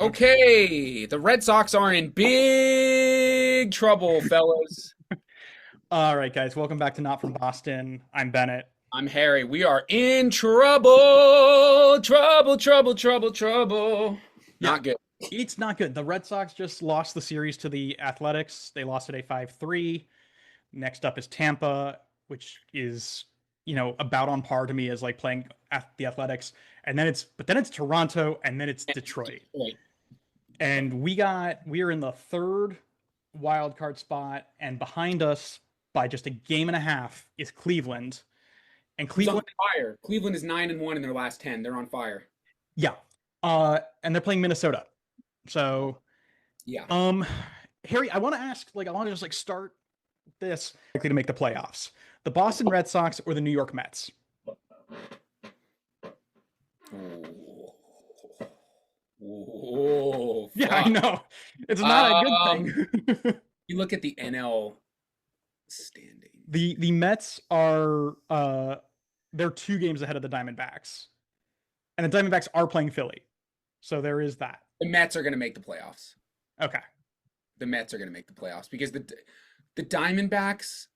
Okay, the Red Sox are in big trouble, fellas. All right, guys, welcome back to Not From Boston. I'm Bennett. I'm Harry. We are in trouble. Trouble, trouble, trouble, trouble. Yeah, Not good. it's not good. The Red Sox just lost the series to the Athletics. They lost today 5-3. Next up is Tampa, which is, about on par to me as like playing at the Athletics. But then it's Toronto and then it's Detroit. Wait, And we are in the third wild card spot, and behind us by just a game and a half is Cleveland. And who's on Cleveland, fire? Cleveland is 9-1 in their last 10. They're on fire. yeah. And they're playing Minnesota. So, Yeah. um, Harry, I want to just like start this likely to make the playoffs. The Boston Red Sox or the New York Mets? Oh, oh, Yeah, I fuck. know. It's not a Um, good thing. you look at the NL standings. The Mets are they're 2 games ahead of the Diamondbacks. And the Diamondbacks are playing Philly. So there is that. The Mets are going to make the playoffs. Okay. The Mets are going to make the playoffs because the Diamondbacks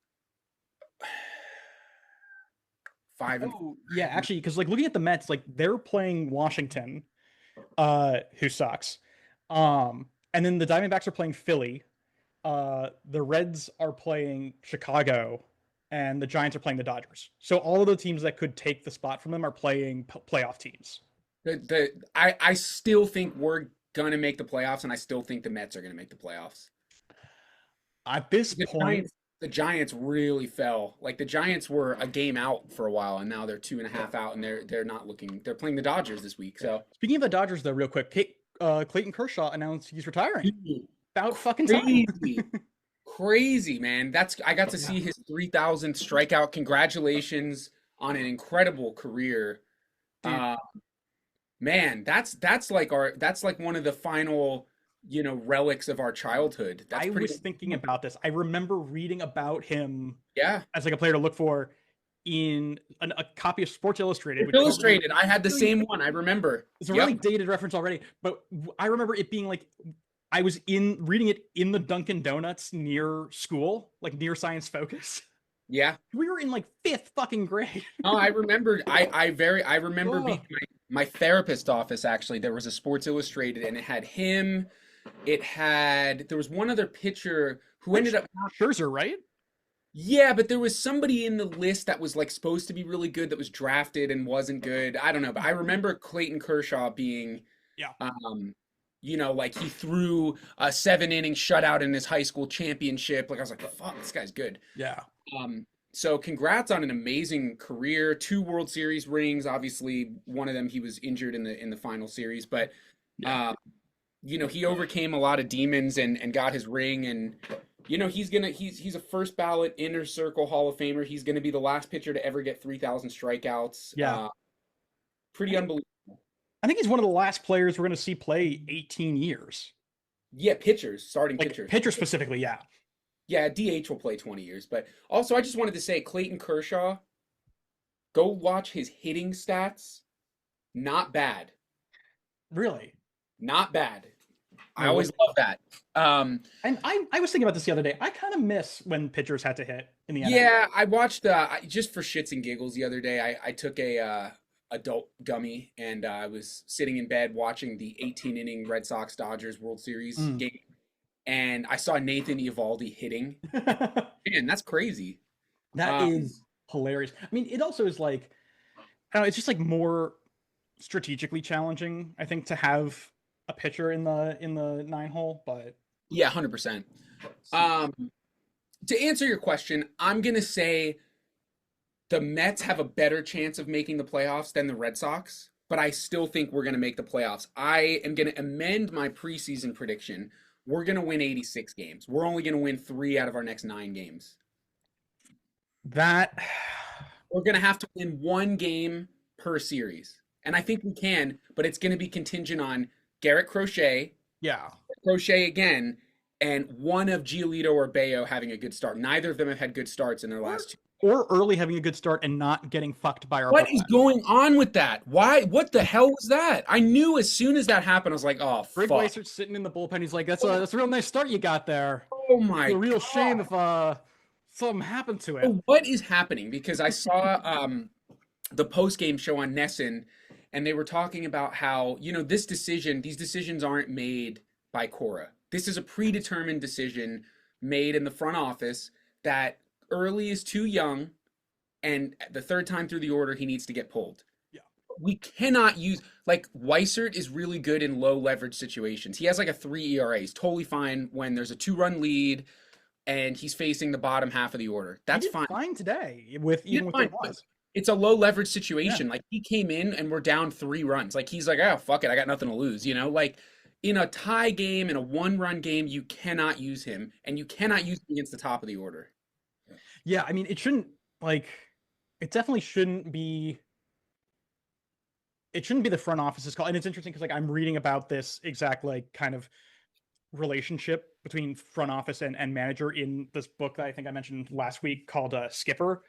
five and Oh, yeah, actually, because like looking at the Mets, like they're playing Washington, who sucks. And then the Diamondbacks are playing Philly. The Reds are playing Chicago, and the Giants are playing the Dodgers. So all of the teams that could take the spot from them are playing playoff teams. I still think we're gonna make the playoffs, and I still think the Mets are gonna make the playoffs. At this The point, Giants, the Giants really fell. Like the Giants were a game out for a while, and now they're 2.5 out, and they're not looking. They're playing the Dodgers this week. So speaking of the Dodgers, though, real quick, Clayton Kershaw announced he's retiring. dude, About fucking time. crazy, crazy man. I got to Yeah. see his 3,000th strikeout. Congratulations on an incredible career. Dude, Uh, Man, that's like one of the final, relics of our childhood. That's I pretty was thinking about this. I remember reading about him yeah. as like a player to look for in a copy of Sports Illustrated, It's which is a illustrated. I had the really, same one. I remember. it's a really Yep. dated reference already. But I remember it being like I was in reading it in the Dunkin' Donuts near school, like near Science Focus. Yeah. We were in like fifth fucking grade. No, I remembered. I remember being Oh, my therapist office actually. There was a Sports Illustrated and it had him. There was one other pitcher who ended up Scherzer, right? yeah, but there was somebody in the list that was like supposed to be really good that was drafted and wasn't good. I don't know, but I remember Clayton Kershaw being Yeah. like he threw a 7 inning shutout in his high school championship. Like I was like, fuck, this guy's good. Yeah. So congrats on an amazing career. 2 World Series rings. Obviously, one of them he was injured in the final series, but Yeah. uh, he overcame a lot of demons and got his ring. And he's a first ballot inner circle Hall of Famer. He's gonna be the last pitcher to ever get 3,000 strikeouts. Yeah. Pretty unbelievable. I think he's one of the last players we're going to see play 18 years. Yeah, pitchers, starting Like pitchers. pitcher specifically, yeah. Yeah, DH will play 20 years. But also, I just wanted to say, Clayton Kershaw, go watch his hitting stats. Not bad. Really. Not bad. I No, always love that. and I was thinking about this the other day. I kind of miss when pitchers had to hit in the NFL. Yeah, I watched just for shits and giggles the other day. I took a adult gummy and I was sitting in bed watching the 18 inning Red Sox Dodgers World Series Mm. game, and I saw Nathan Eovaldi hitting. Man, that's crazy. That Um, is hilarious. I mean, it also is like, I don't know, it's just like more strategically challenging, I think, to have a pitcher in the 9 hole. But yeah, 100%. Um, to answer your question, I'm gonna say the Mets have a better chance of making the playoffs than the Red Sox, but I still think we're going to make the playoffs. I am going to amend my preseason prediction. We're going to win 86 games. We're only going to win 3 out of our next 9 games. that, We're going to have to win 1 game per series. And I think we can, but it's going to be contingent on Garrett yeah, Crochet again, and one of Giolito or Bayo having a good start. Neither of them have had good starts in their we're last 2 or early having a good start and not getting fucked by our What is bullpen. going on with that? Why? What the hell was that? I knew as soon as that happened, I was like, oh Greg fuck. Weisert's sitting in the bullpen. He's like, that's a real nice start you got there. Oh It'd be my a real shame god. if something happened to it. So what is happening? Because I saw the post game show on Nesson, and they were talking about how these decisions aren't made by Cora. This is a predetermined decision made in the front office that early is too young, and the third time through the order he needs to get pulled. Yeah. We cannot use like Weissert is really good in low leverage situations. He has like a 3 ERA. He's totally fine when there's a 2-run lead and he's facing the bottom half of the order. He That's did fine. fine today with He even did with fine. the loss. It's a low leverage Yeah. situation. Like he came in and we're down 3 runs. Like he's like, oh fuck it, I got nothing to lose. Like in a tie game, in a 1-run game, you cannot use him, and you cannot use him against the top of the order. Yeah, I mean, it shouldn't like it definitely shouldn't be the front office's call. And it's interesting because like I'm reading about this exact like kind of relationship between front office and manager in this book that I think I mentioned last week called Skipper.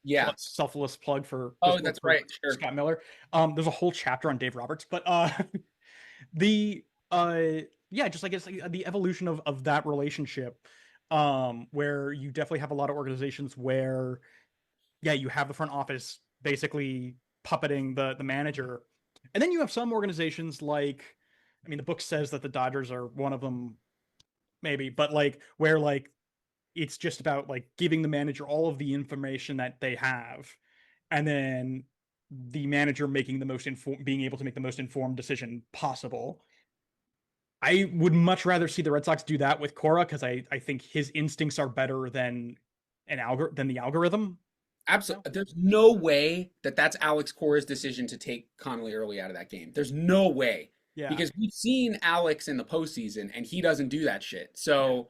Yeah. Selfless plug for this Oh, book that's for right. Sure. Scott Miller. There's a whole chapter on Dave Roberts, but the yeah, just like it's like the evolution of that relationship, where you definitely have a lot of organizations where yeah, you have the front office basically puppeting the manager. And then you have some organizations like, I mean, the book says that the Dodgers are one of them, maybe, but like where like it's just about like giving the manager all of the information that they have, and then the manager making the being able to make the most informed decision possible. I would much rather see the Red Sox do that with Cora because I think his instincts are better than than the algorithm. Absolutely. There's no way that that's Alex Cora's decision to take Connolly early out of that game. There's no way. Yeah. Because we've seen Alex in the postseason and he doesn't do that shit. So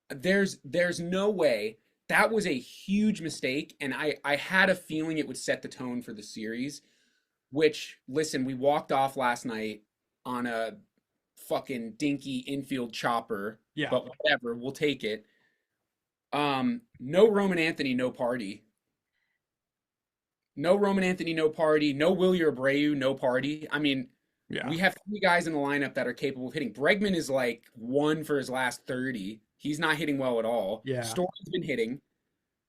there's no way. That was a huge mistake, and I had a feeling it would set the tone for the series, which listen, we walked off last night on a fucking dinky infield chopper, Yeah. but whatever, we'll take it. No Roman Anthony, no party. No Roman Anthony, no party. No Willie Abreu, no party. I mean, Yeah. we have 3 guys in the lineup that are capable of hitting. Bregman is like 1 for his last 30. He's not hitting well at all. Yeah. Story's been hitting.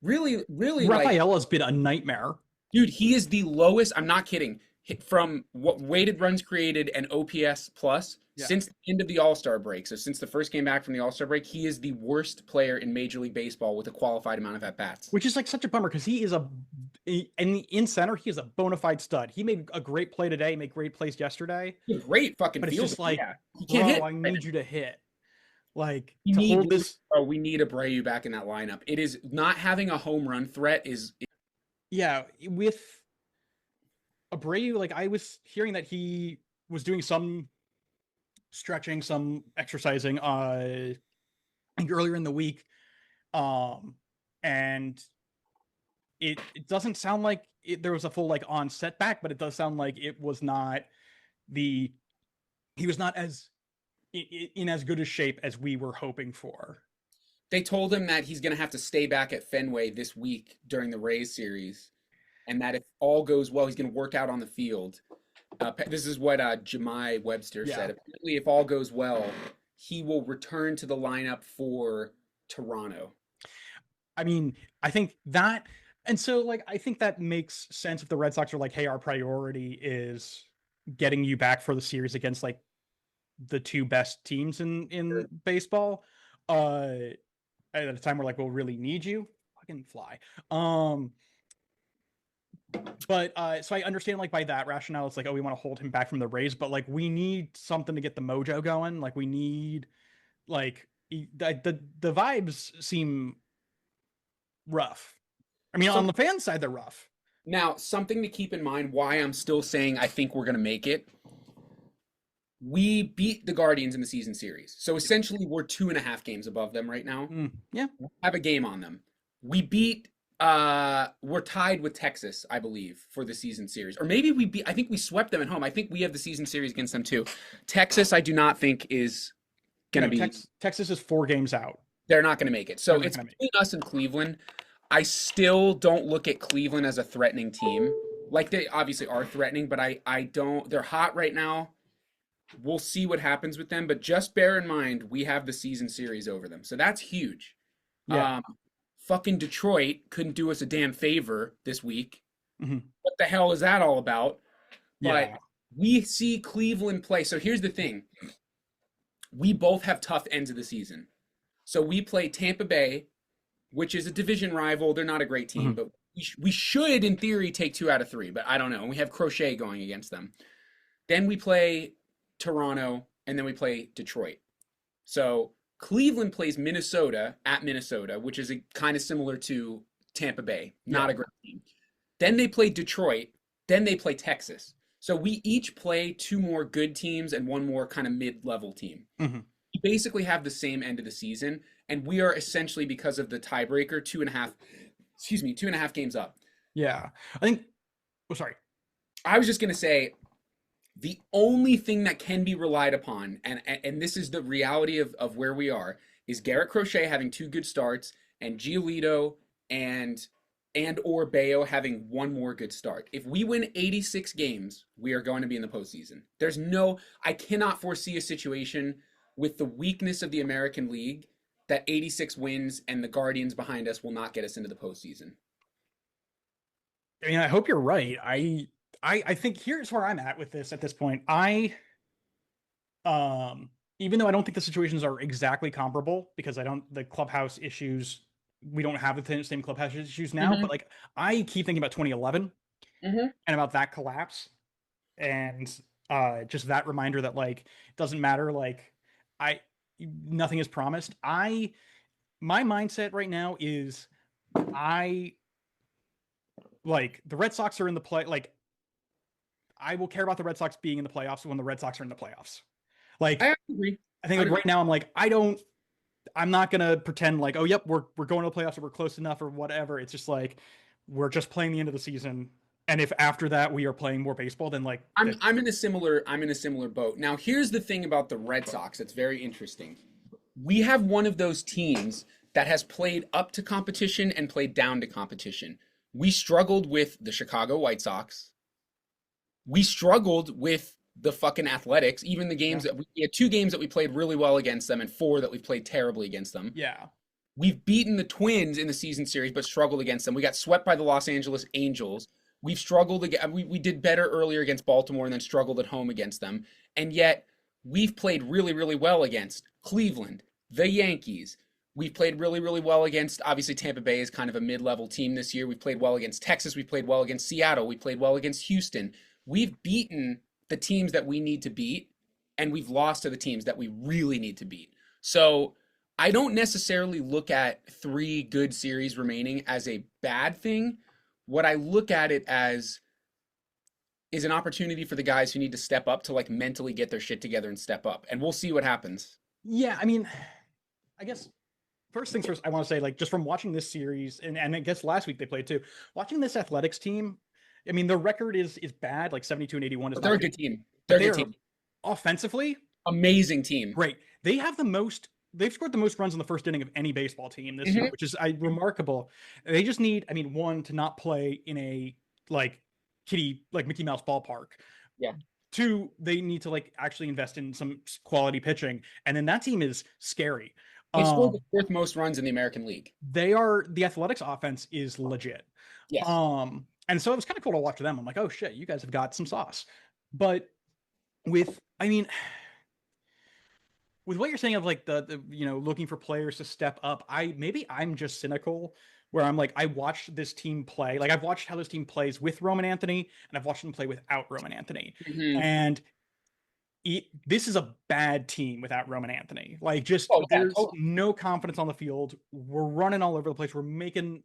Really, really Rafaela's been a nightmare. dude, he is the lowest. I'm not kidding. From what weighted runs created and OPS plus since the end of the All-Star break. So since the first game back from the All-Star break, he is the worst player in Major League Baseball with a qualified amount of at-bats. Which is like such a bummer because he is in center, he is a bona fide stud. He made a great play today, made great plays yesterday. Great fucking but it's field. just like, he can't hit. I need you to hit. Like we to need, hold this. Oh, we need Abreu back in that lineup. It is not having a home run threat is. Yeah, with Abreu, like I was hearing that he was doing some stretching, some exercising, I think earlier in the week, and it doesn't sound like there was a full like on setback, but it does sound like it was not he was not as in as good a shape as we were hoping for. They told him that he's going to have to stay back at Fenway this week during the Rays series, and that if all goes well, he's going to work out on the field. This is what Jemai Webster said. Apparently, if all goes well, he will return to the lineup for Toronto. I mean, I think that, and so like I think that makes sense if the Red Sox are like, hey, our priority is getting you back for the series against like the 2 best teams in baseball. At a time where like we'll really need you, fucking fly. But so I understand like by that rationale, it's like, oh, we want to hold him back from the Rays, but like we need something to get the mojo going. Like we need like the vibes seem rough. I mean, on the fan side, they're rough. Now, something to keep in mind why I'm still saying I think we're going to make it. We beat the Guardians in the season series. So essentially we're 2.5 games above them right now. Yeah. Have a game on them. We beat we're tied with Texas, I believe, for the season series. Or maybe I think we swept them at home. I think we have the season series against them too. Texas, I do not think is going to be Texas is 4 games out. They're not going to make it. So it's between us and Cleveland. I still don't look at Cleveland as a threatening team. Like they obviously are threatening, but I don't. They're hot right now. We'll see what happens with them, but just bear in mind we have the season series over them, so that's huge. Yeah. Um, Fucking Detroit couldn't do us a damn favor this week. Hmm. What the hell is that all about? But Yeah. we see Cleveland play. So here's the thing: we both have tough ends of the season. So we play Tampa Bay, which is a division rival. They're not a great team, Hmm. but we should, in theory, take 2 out of 3. But I don't know. And we have Crochet going against them. Then we play Toronto, and then we play Detroit. So Cleveland plays Minnesota at Minnesota, which is kind of similar to Tampa Bay. Not Yeah. a great team. Then they play Detroit. Then they play Texas. So we each play 2 more good teams and 1 more kind of mid-level team. Hmm. We basically have the same end of the season, and we are essentially, because of the tiebreaker, 2.5 games up. Yeah. I think. Oh, sorry. I was just gonna say the only thing that can be relied upon, and this is the reality of where we are, is Garrett Crochet having 2 good starts and Giolito and or Bayo having 1 more good start. If we win 86 games, we are going to be in the postseason. I cannot foresee a situation with the weakness of the American League that 86 wins and the Guardians behind us will not get us into the postseason. I mean, I hope you're right. I think here's where I'm at with this at this point. Um, Even though I don't think the situations are exactly comparable because I don't the clubhouse issues we don't have the same clubhouse issues now, Mm-hmm. but like I keep thinking about 2011 Mm-hmm. and about that collapse and just that reminder that like it doesn't matter like I nothing is promised. I My mindset right now is I like the Red Sox are in the play like I will care about the Red Sox being in the playoffs when the Red Sox are in the playoffs. Like I agree. I think I like agree. right now I'm not gonna pretend like, oh yep, we're going to the playoffs or we're close enough or whatever. It's just like we're just playing the end of the season. And if after that we are playing more baseball, then like I'm in a similar boat. Now, here's the thing about the Red Sox that's very interesting. We have one of those teams that has played up to competition and played down to competition. We struggled with the Chicago White Sox. We struggled with the fucking Athletics. Even the yeah. games that we had 2 games that we played really well against them and 4 that we played terribly against them. Yeah. We've beaten the Twins in the season series, but struggled against them. We got swept by the Los Angeles Angels. We've struggled again. We did better earlier against Baltimore and then struggled at home against them. And yet, we've played really, really well against Cleveland, the Yankees. We've played really, really well against, obviously, Tampa Bay is kind of a mid level team this year. We've played well against Texas. We played well against Seattle. We played well against Houston. We've beaten the teams that we need to beat, and we've lost to the teams that we really need to beat. So, I don't necessarily look at 3 good series remaining as a bad thing. What I look at it as is an opportunity for the guys who need to step up to like mentally get their shit together and step up. And we'll see what happens. Yeah, I mean, I guess first things first, I want to say, like, just from watching this series, and I guess last week they played too, watching this athletics team, I mean, their record is bad, like 72-81 is But they're not a good, good team. but They're a they good are team. offensively Amazing team. great. They've scored the most runs in the first inning of any baseball team this year, Hmm. which is remarkable. They just need, I mean, one, to not play in a like Mickey Mouse ballpark. Yeah. Two, they need to like actually invest in some quality pitching, and then that team is scary. They've scored the Um, 4th most runs in the American League. the athletics offense is legit. Yes. And so it was kind of cool to watch them. I'm like, oh shit, you guys have got some sauce. But with, I mean, with what you're saying of like the looking for players to step up, I'm just cynical where I'm like I watched this team play, like I've watched how this team plays with Roman Anthony and I've watched them play without Roman Anthony, Hmm. and this is a bad team without Roman Anthony. Like, just Oh yeah, there's totally. no confidence on the field. We're running all over the place. We're making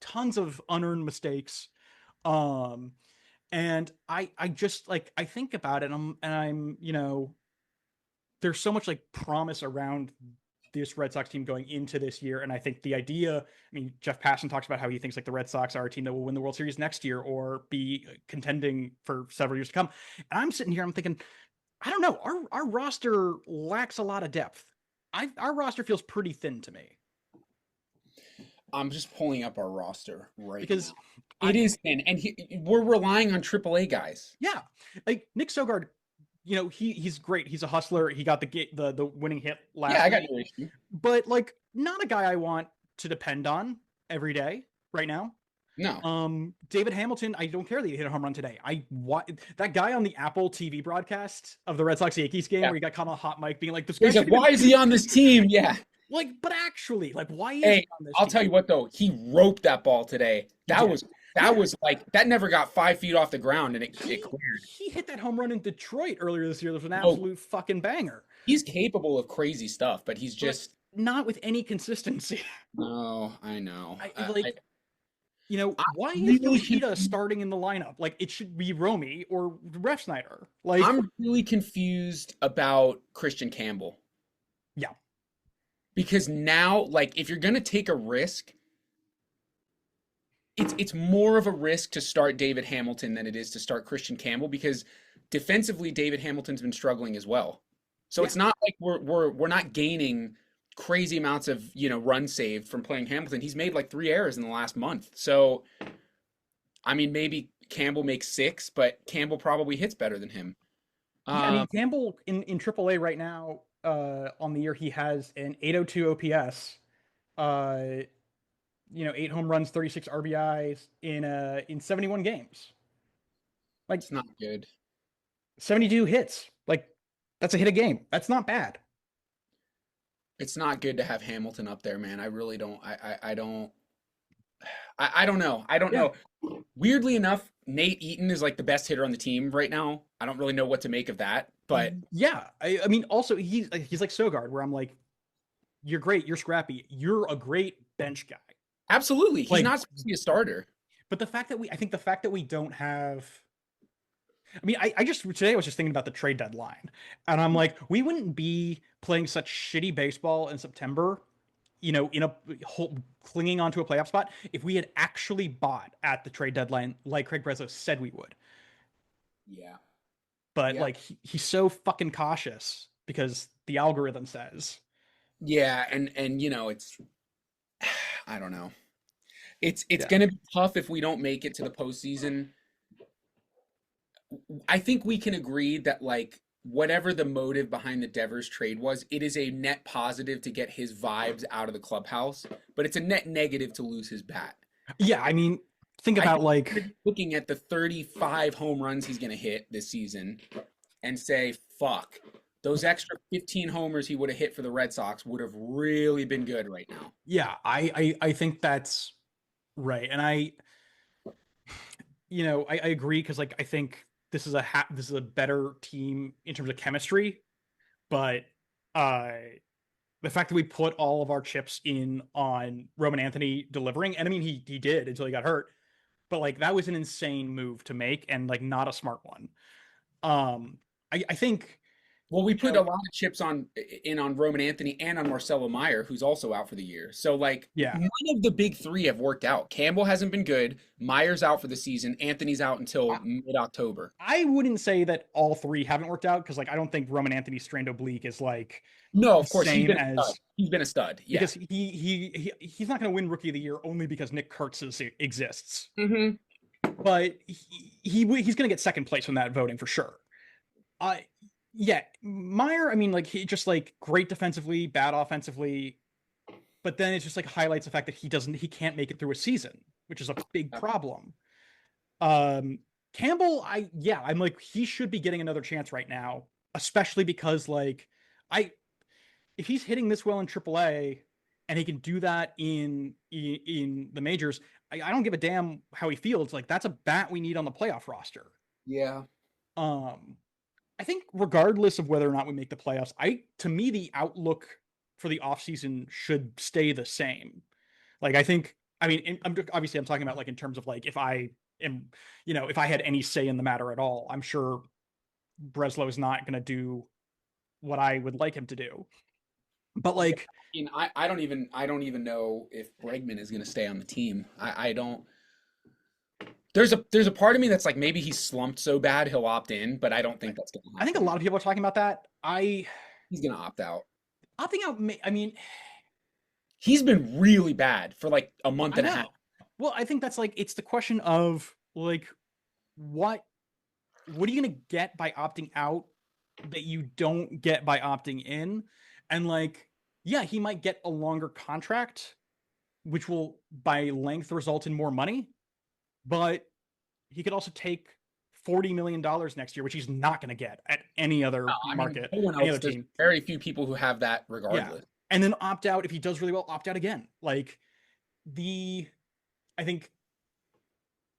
tons of unearned mistakes. Um, and I just like I think about it and I'm there's so much like promise around this Red Sox team going into this year. And I think the idea, I mean, Jeff Passan talks about how he thinks like the Red Sox are a team that will win the World Series next year or be contending for several years to come. And I'm sitting here, I'm thinking, I don't know, our roster lacks a lot of depth. Our roster feels pretty thin to me. I'm just pulling up our roster right because now. I It is thin, and we're relying on AAA guys. yeah, like Nick Sogard, he's great. He's a hustler. He got the winning hit Yeah, last I got night, no issue. but like not a guy I want to depend on every day right now. No. David Hamilton, I don't care that he hit a home run today. That guy on the Apple TV broadcast of the Red Sox Yankees game Yeah. where he got caught on a hot mic being like, "This guy He's like, should even why is he on this team? Yeah. like." But actually, like, why is he Hey, on this I'll team? tell you what though, he roped that ball today. He That did. was Yeah, that was like that never got 5 feet off the ground and it he cleared. he hit that home run in Detroit earlier this year. That was an No, absolute fucking banger, he's capable of crazy stuff, but he's but just not with any consistency. no, I know. I like, I'm why is really Yoshida confused. starting in the lineup? Like, it should be Romy or Ref Snyder. Like, I'm really confused about Christian Campbell yeah, because now, like, if you're gonna take a risk, it's more of a risk to start David Hamilton than it is to start Christian Campbell because defensively David Hamilton's been struggling as well. So yeah, it's not like we're not gaining crazy amounts of, run saved from playing Hamilton. He's made like 3 errors in the last month. So I mean maybe Campbell makes 6, but Campbell probably hits better than him. yeah. I Um mean, Campbell in AAA right now, on the year he has an 802 OPS, 8 home runs, 36 RBIs in 71 games. Like it's not good. 72 hits. Like that's a hit a game. That's not bad. It's not good to have Hamilton up there, man. I really don't I don't know. I don't Yeah. know. Weirdly enough, Nate Eaton is like the best hitter on the team right now. I don't really know what to make of that, but Yeah. I mean, also he's like Sogard, where I'm like, you're great, you're scrappy, you're a great bench guy. absolutely, he's Like, not supposed to be a starter. but I think the fact that we don't have, I mean, I just today I was just thinking about the trade deadline, and I'm like, we wouldn't be playing such shitty baseball in September, in a whole, clinging onto a playoff spot if we had actually bought at the trade deadline like Craig Breslow said we would. Yeah. But Yeah. like he's so fucking cautious because the algorithm says. Yeah, and it's I don't know. It's Yeah. gonna be tough if we don't make it to the postseason. I think we can agree that like whatever the motive behind the Devers trade was, it is a net positive to get his vibes out of the clubhouse, but it's a net negative to lose his bat. Yeah, I mean, think I about think like looking at the 35 home runs he's going to hit this season and say, fuck, those extra 15 homers he would have hit for the Red Sox would have really been good right now. yeah, I think that's right. And I agree because like I think this is a better team in terms of chemistry, but uh the fact that we put all of our chips in on Roman Anthony delivering, and I mean he did until he got hurt, but like that was an insane move to make and like not a smart one. I think Well, we you put a know lot of chips on Roman Anthony and on Marcelo Meyer, who's also out for the year. So like yeah, none of the big three have worked out. Campbell hasn't been good. Meyer's out for the season. Anthony's out until mid-October. I wouldn't say that all three haven't worked out because like I don't think Roman Anthony's strained oblique is like No, the of course same as he's been a stud. Yeah. because he's not going to win Rookie of the Year only because Nick Kurtz exists, Mm-hmm. but he's going to get second place from that voting for sure. Uh, yeah, Meyer. I mean, like he just like great defensively, bad offensively, but then it just like highlights the fact that he can't make it through a season, which is a big problem. Um, Campbell, I'm like he should be getting another chance right now, especially because like I if he's hitting this well in AAA and he can do that in the majors, I don't give a damn how he feels. Like that's a bat we need on the playoff roster. Yeah. Um, I think regardless of whether or not we make the playoffs, to me the outlook for the offseason should stay the same. Like I think, I mean, I'm talking about like in terms of like if I am, if I had any say in the matter at all, I'm sure Breslow is not going to do what I would like him to do. But Yeah. like, I mean, I don't even know if Bregman is going to stay on the team. I don't. There's a part of me that's like maybe he's slumped so bad he'll opt in, but I don't think that's going to I think a happen. lot of people are talking about that. He's going to opt out. Opting out, I mean, He's been really bad for like a month I and a half. know. Well, I think that's like it's the question of like what what are you gonna get by opting out that you don't get by opting in? And like, yeah, he might get a longer contract, which will by length result in more money, but he could also take $40 million next year, which he's not going to get at any other I mean, market, no one any else. other There's team. very few people who have that Yeah. regardless. And then opt out if he does really well, opt out again. Like the I think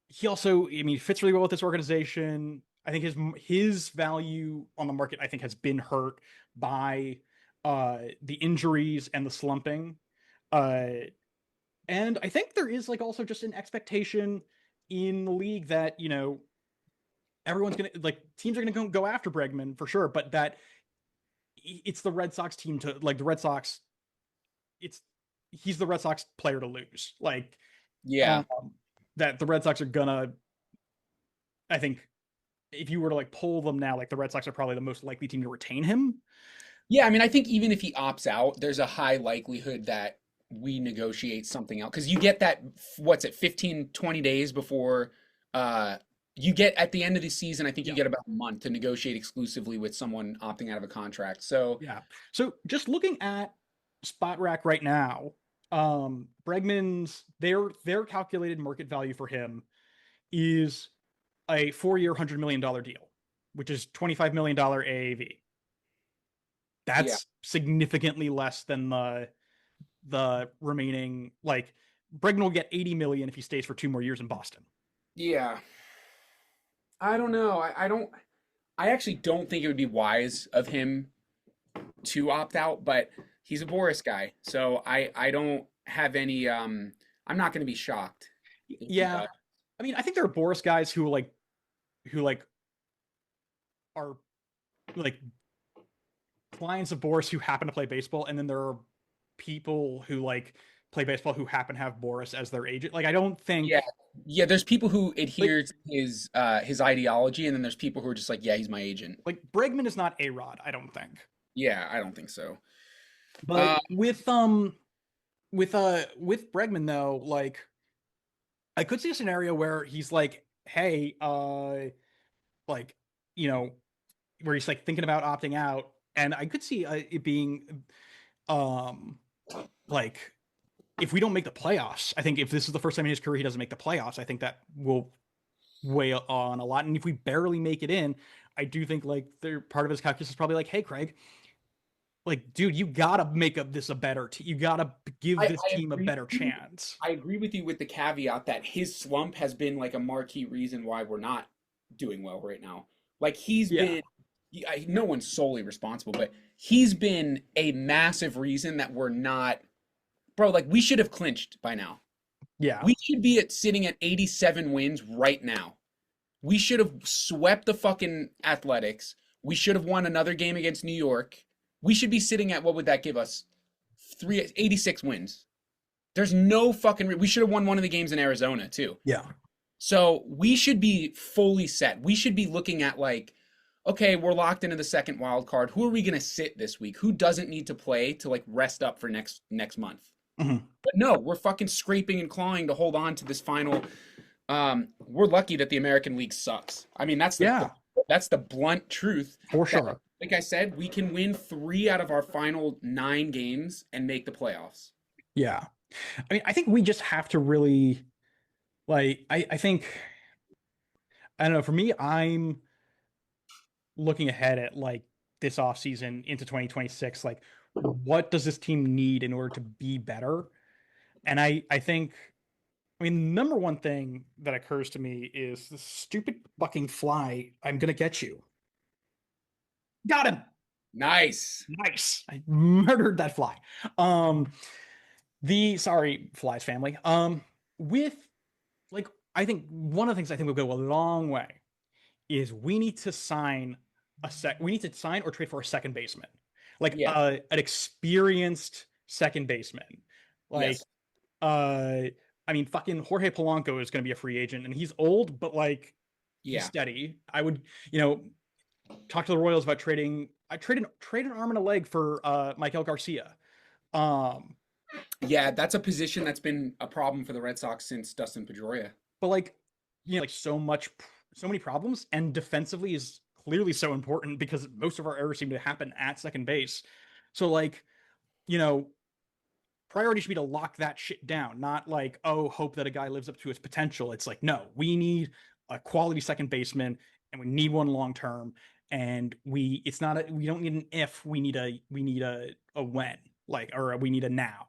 he also, I mean, fits really well with this organization. I think his value on the market, I think, has been hurt by the injuries and the slumping. Uh, and I think there is like also just an expectation in the league that, you know, everyone's gonna like teams are gonna go after Bregman for sure, but that it's the Red Sox team to like the Red Sox. It's he's the Red Sox player to lose. Like Yeah. um, that the Red Sox are gonna. I think if you were to like pull them now, like the Red Sox are probably the most likely team to retain him. Yeah, I mean, I think even if he opts out, there's a high likelihood that we negotiate something out because you get that, what's it, 15, 20 days before uh you get at the end of the season, I think you Yeah, get about a month to negotiate exclusively with someone opting out of a contract. So, yeah. So just looking at Spot Rack right now, Bregman's their calculated market value for him is a 4-year $100 million deal, which is $25 million AAV. yeah. That's significantly less than the remaining like Bregman will get 80 million if he stays for 2 more years in Boston. Yeah. I don't know. I actually don't think it would be wise of him to opt out, but he's a Boris guy. So I don't have any I'm not going to be shocked if he Yeah. does. I mean, I think there are Boris guys who like are like clients of Boris who happen to play baseball, and then there are people who like play baseball who happen to have Boris as their agent. Like I don't Yeah. think Yeah, there's people who like adhere to his ideology, and then there's people who are just like, yeah, he's my agent. like Bregman is not A-Rod, I don't think. Yeah, I don't think so. But Uh with Bregman though, like I could see a scenario where he's like, hey, like, you know, where he's like thinking about opting out, and I could see it being, um, like if we don't make the playoffs, I think if this is the first time in his career he doesn't make the playoffs, I think that will weigh on a lot. And if we barely make it in, I do think like they're part of his calculus is probably like, hey, Craig, like, dude, you gotta make this a better team. You gotta give this I team a agree better with you. chance. I agree with you with the caveat that his slump has been like a marquee reason why we're not doing well right now. Like he's Yeah, been no one's solely responsible, but he's been a massive reason that we're not, bro, like we should have clinched by now. yeah, We should be sitting at 87 wins right now. We should have swept the fucking Athletics. We should have won another game against New York. We should be sitting at, what would that give us? 86 wins. There's no fucking we should have won one of the games in Arizona too. yeah, So we should be fully set. We should be looking at like, okay, we're locked into the second wild card. Who are we gonna sit this week? Who doesn't need to play to like rest up for next month? mhm. But no, we're fucking scraping and clawing to hold on to this final. We're lucky that the American League sucks. I mean, Yeah, that's the blunt truth. for That, sure. like I said, we can win 3 out of our final 9 games and make the playoffs. Yeah. I mean, I think we just have to really like I think I don't know, for me, I'm looking ahead at like this offseason into 2026, like what does this team need in order to be better? And I think I mean, number one thing that occurs to me is the stupid fucking fly. I'm gonna get you. Got him. Nice. Nice. I murdered that fly. Um, the sorry, flies family. With like, I think one of the things I think will go a long way is we need to sign we need to sign or trade for a second baseman, like Yeah. an experienced second baseman. Like, Yes. uh, I mean, fucking Jorge Polanco is going to be a free agent, and he's old, but like he's Yeah. steady. I would, you know, talk to the Royals about trading. I trade an arm and a leg for Michael Garcia. Um, Yeah, that's a position that's been a problem for the Red Sox since Dustin Pedroia. But like, like so many problems, and defensively is clearly so important because most of our errors seem to happen at second base. So like, you know, priority should be to lock that shit down, not like, oh, hope that a guy lives up to his potential. It's like, no, we need a quality second baseman and we need one long term. And it's not we don't need an if, we need a when, like, or we need a now.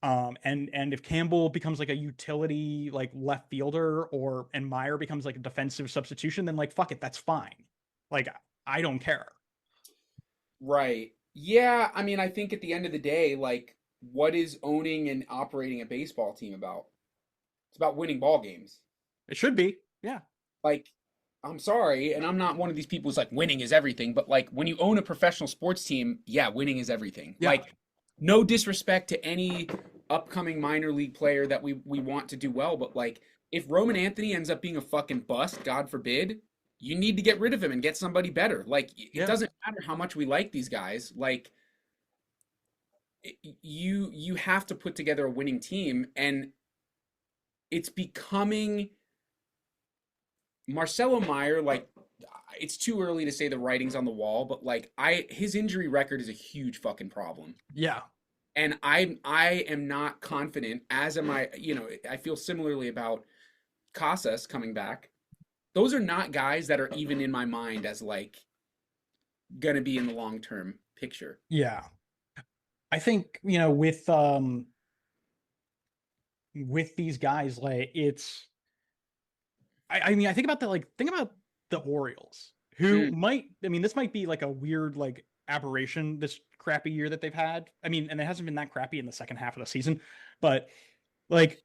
And if Campbell becomes like a utility like left fielder, and Meyer becomes like a defensive substitution, then like fuck it, that's fine. Like I don't care. Right. Yeah, I mean, I think at the end of the day, like, what is owning and operating a baseball team about? It's about winning ball games. It should be. Yeah. Like, I'm sorry, and I'm not one of these people who's like winning is everything, but like when you own a professional sports team, yeah, winning is everything. Yeah. Like, no disrespect to any upcoming minor league player that we want to do well, but like if Roman Anthony ends up being a fucking bust, God forbid, you need to get rid of him and get somebody better. Like it Yeah. doesn't matter how much we like these guys. Like you have to put together a winning team, and it's becoming Marcelo Meyer, like it's too early to say the writing's on the wall, but like his injury record is a huge fucking problem. Yeah. And I am not confident, as am I, I feel similarly about Casas coming back. Those are not guys that are even in my mind as like gonna be in the long term picture. Yeah. I think, with these guys, like I mean, I think about the Orioles, who Mm, this might be like a weird like aberration, this crappy year that they've had. I mean, and it hasn't been that crappy in the second half of the season, but like,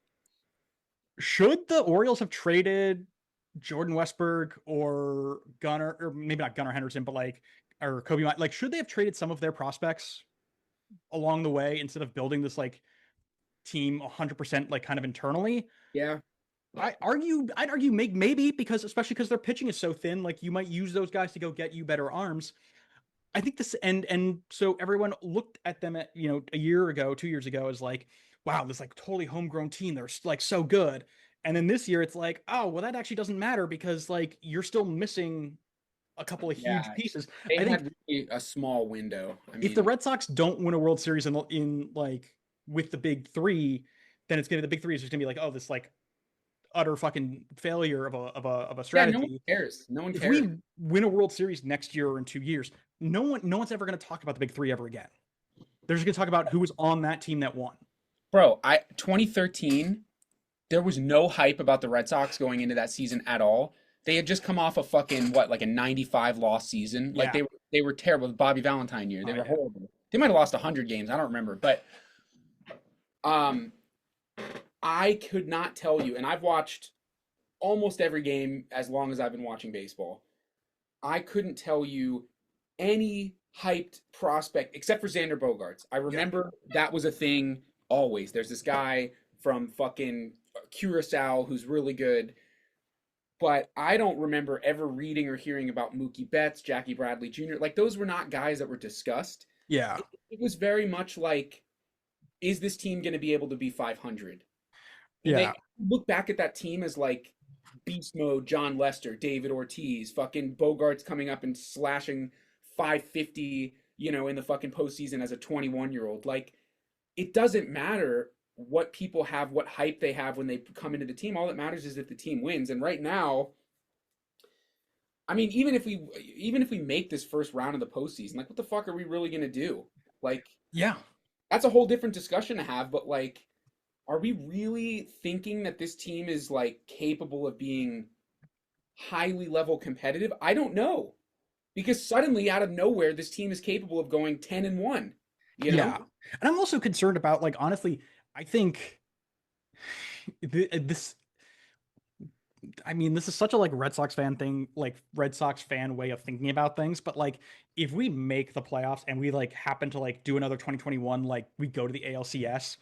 should the Orioles have traded Jordan Westberg or Gunnar, or maybe not Gunnar Henderson, but like, or Kobe, like, should they have traded some of their prospects along the way instead of building this like team 100% like kind of internally? yeah, I'd argue maybe, because especially because their pitching is so thin, like you might use those guys to go get you better arms. I think this, and so everyone looked at them at, a year ago, 2 years ago, as like, wow, this like totally homegrown team, they're like so good. And then this year it's like, oh well, that actually doesn't matter because like you're still missing a couple of huge yeah. pieces. They I think had really a small window. I if the mean, Red Sox don't win a World Series in like with the big three, then it's gonna the big three is just gonna be like, oh, this like utter fucking failure of a yeah, no one strategy. cares. No one If cares. we win a World Series next year or in 2 years, no one's ever going to talk about the big three ever again. They're just going to talk about who was on that team that won. Bro, 2013, there was no hype about the Red Sox going into that season at all. They had just come off a fucking what, like a 95 loss season. Like Yeah. they were terrible. The Bobby Valentine year. They Oh were yeah. horrible. They might have lost 100 games. I don't remember, but um I could not tell you, and I've watched almost every game as long as I've been watching baseball. I couldn't tell you any hyped prospect except for Xander Bogaerts. I Yeah. remember that was a thing always. There's this guy from fucking Curacao who's really good, but I don't remember ever reading or hearing about Mookie Betts, Jackie Bradley Jr. Like those were not guys that were discussed. Yeah. It was very much like, is this team going to be able to be 500? And they Yeah. look back at that team as like beast mode, John Lester, David Ortiz, fucking Bogarts coming up and slashing 550, in the fucking postseason as a 21-year-old. Like, it doesn't matter what people have, what hype they have when they come into the team. All that matters is that the team wins. And right now, I mean, even if we make this first round of the postseason, like, what the fuck are we really gonna do? Like, Yeah. that's a whole different discussion to have. But like, are we really thinking that this team is like capable of being highly level competitive? I don't know. Because suddenly out of nowhere this team is capable of going 10-1, you know? Yeah. And I'm also concerned about, like, honestly, I think this this is such a like Red Sox fan thing, like Red Sox fan way of thinking about things. But like, if we make the playoffs and we like happen to like do another 2021, like we go to the ALCS,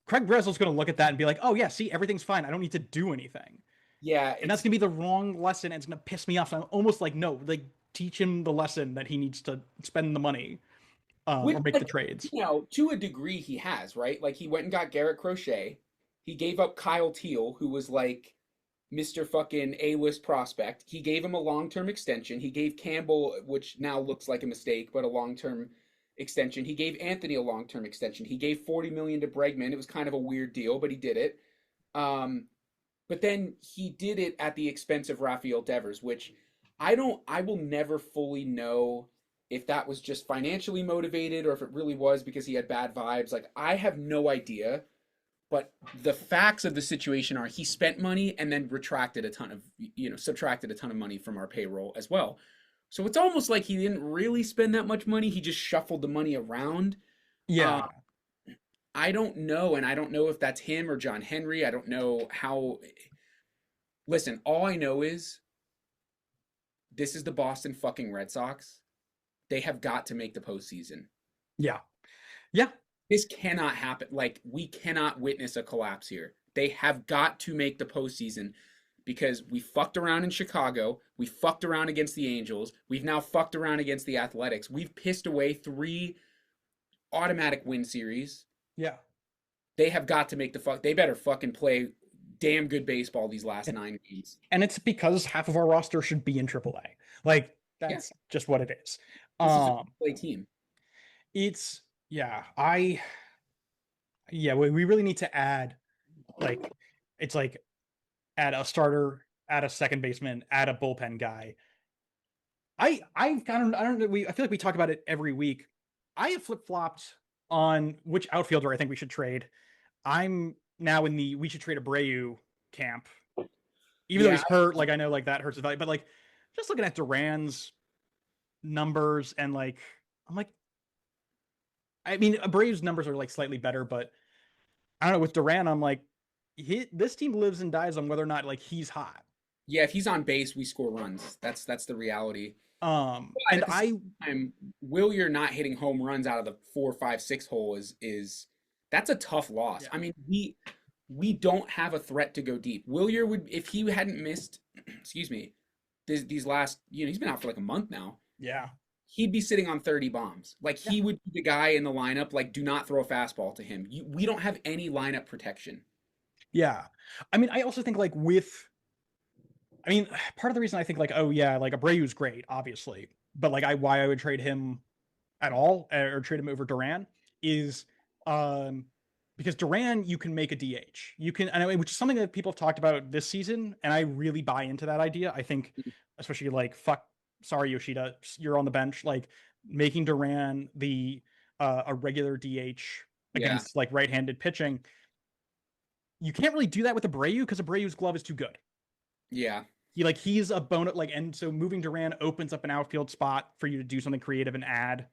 Craig Breslow's going to look at that and be like, oh yeah, see, everything's fine. I don't need to do anything. Yeah, And that's it's going to be the wrong lesson. And it's going to piss me off. So I'm almost like, no, like teach him the lesson that he needs to spend the money. Which, or make the like, trades. to a degree, he has, right? Like, he went and got Garrett Crochet. He gave up Kyle Teal, who was like Mr. fucking A-list prospect. He gave him a long-term extension. He gave Campbell, which now looks like a mistake, but a long-term extension. He gave Anthony a long-term extension. He gave 40 million to Bregman. It was kind of a weird deal, but he did it. Um, but then he did it at the expense of Rafael Devers, which I will never fully know if that was just financially motivated or if it really was because he had bad vibes. Like, I have no idea. But the facts of the situation are he spent money and then retracted a ton of, subtracted a ton of money from our payroll as well. So it's almost like he didn't really spend that much money. He just shuffled the money around. Uh, Yeah. I don't know. And I don't know if that's him or John Henry. I don't know how. Listen, all I know is this is the Boston fucking Red Sox. They have got to make the postseason. Yeah. Yeah. This cannot happen. Like, we cannot witness a collapse here. They have got to make the postseason because we fucked around in Chicago. We fucked around against the Angels. We've now fucked around against the Athletics. We've pissed away 3 automatic win series. Yeah. They have got to make they better fucking play damn good baseball these last 9 games. And it's because half of our roster should be in AAA. Like, that's just what it is. This is a play team. It's we really need to add, like, it's like add a starter, add a second baseman, add a bullpen guy. I don't know. I feel like we talk about it every week. I have flip-flopped on which outfielder I think we should trade. I'm now in the we should trade Abreu camp. Even though he's hurt, like, I know, like, that hurts his value, but, like, just looking at Duran's numbers and, like, I'm like, I mean, Abreu's numbers are, like, slightly better, but I don't know, with Duran, I'm like, this team lives and dies on whether or not, like, he's hot. Yeah, if he's on base, we score runs. That's the reality. And at the same time, Willier not hitting home runs out of the 4, 5, 6 hole is that's a tough loss. Yeah. I mean, we don't have a threat to go deep. Willier would, if he hadn't missed, excuse me, these last, he's been out for like a month now. Yeah. He'd be sitting on 30 bombs. Like, he would be the guy in the lineup, like, do not throw a fastball to him. We don't have any lineup protection. Yeah. I mean, I also think, like, part of the reason I think, like, oh yeah, like, Abreu's great, obviously, but, like, why I would trade him at all or trade him over Duran is because Duran, you can make a DH. You can, which is something that people have talked about this season, and I really buy into that idea. I think, especially, like, sorry, Yoshida, you're on the bench. Like, making Duran a regular DH against like right-handed pitching. You can't really do that with Abreu because Abreu's glove is too good. Yeah. He's a bonus, like, and so moving Duran opens up an outfield spot for you to do something creative and add,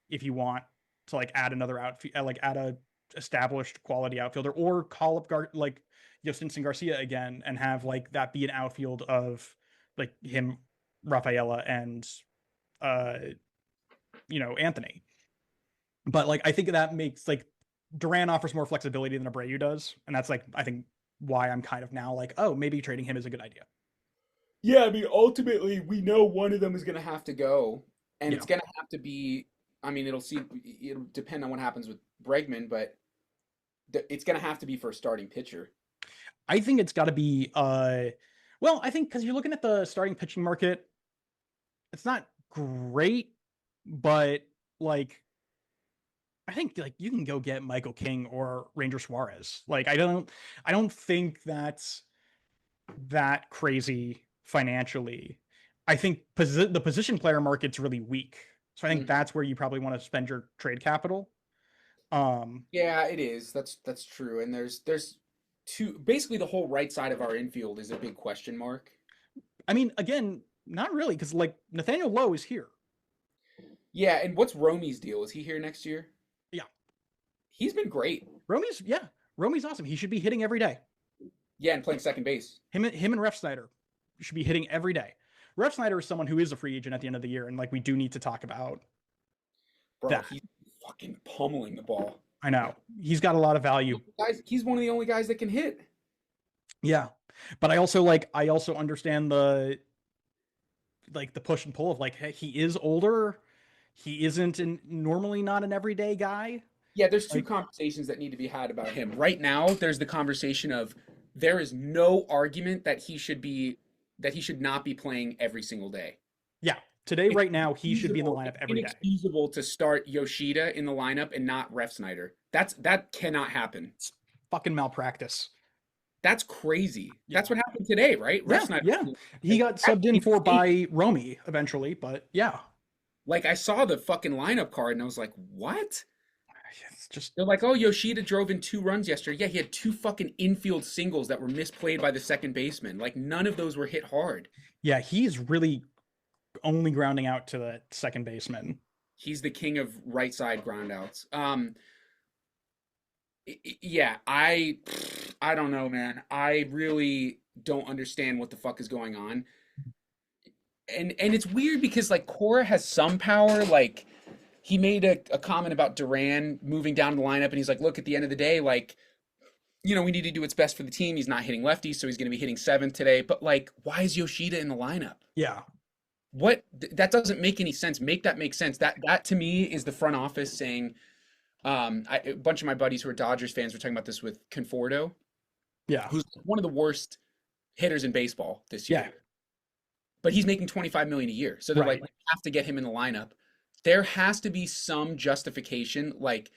if you want to, like, add another outfield, like, add a established quality outfielder, or call up like Yostinson Garcia again and have, like, that be an outfield of, like, him, Rafaela, and Anthony. But, like, I think that makes, like, Duran offers more flexibility than Abreu does, and that's, like, I think why I'm kind of now like, oh, maybe trading him is a good idea. Yeah, I mean, ultimately, we know one of them is going to have to go, and it's going to have to be. I mean, it'll depend on what happens with Bregman, but it's going to have to be for a starting pitcher. I think it's got to be. Well, I think because you're looking at the starting pitching market, it's not great, but, like, I think, like, you can go get Michael King or Ranger Suarez. Like, I don't think that's that crazy financially. I think the position player market's really weak. So I think that's where you probably want to spend your trade capital. Yeah, it is. That's true. And there's basically the whole right side of our infield is a big question mark. I mean, again, not really, because, like, Nathaniel Lowe is here. Yeah, and what's Romy's deal? Is he here next year? Yeah. He's been great. Romy's awesome. He should be hitting every day. Yeah, and playing second base. Him and Ref Snyder should be hitting every day. Ref Snyder is someone who is a free agent at the end of the year, and, like, we do need to talk about that. He's fucking pummeling the ball. I know. He's got a lot of value. He's one of the only guys that can hit. Yeah. But I also understand the push and pull of, like, hey, he is older. He isn't normally not an everyday guy. Yeah, there's two Like, conversations that need to be had about him. Right now, there's the conversation of there is no argument that he should not be playing every single day. yeah, today, It's right now, he should be in the it's lineup every day. inexcusable to start Yoshida in the lineup and not Ref Snyder. That cannot happen. It's fucking malpractice. That's crazy. Yeah. That's what happened today, right? Ref Yeah, Snyder. yeah. He got That's subbed in for insane. by Romy eventually, but yeah. Like I saw the fucking lineup card and I was like, what? It's just They're like, oh, Yoshida drove in 2 runs yesterday. Yeah, he had 2 fucking infield singles that were misplayed by the second baseman. Like none of those were hit hard. yeah, he's really only grounding out to the second baseman. He's the king of right side groundouts. Yeah, I don't know, man. I really don't understand what the fuck is going on. And it's weird because like Cora has some power. Like he made a comment about Duran moving down the lineup, and he's like, look, at the end of the day, like we need to do what's best for the team. He's not hitting lefties, so he's going to be hitting seventh today. But like, why is Yoshida in the lineup? Yeah. What that doesn't make any sense. Make that make sense. That to me is the front office saying. A bunch of my buddies who are Dodgers fans were talking about this with Conforto, Yeah. who's one of the worst hitters in baseball this Yeah. year. But he's making 25 million a year. So they're Right. like, we have to get him in the lineup. There has to be some justification. Like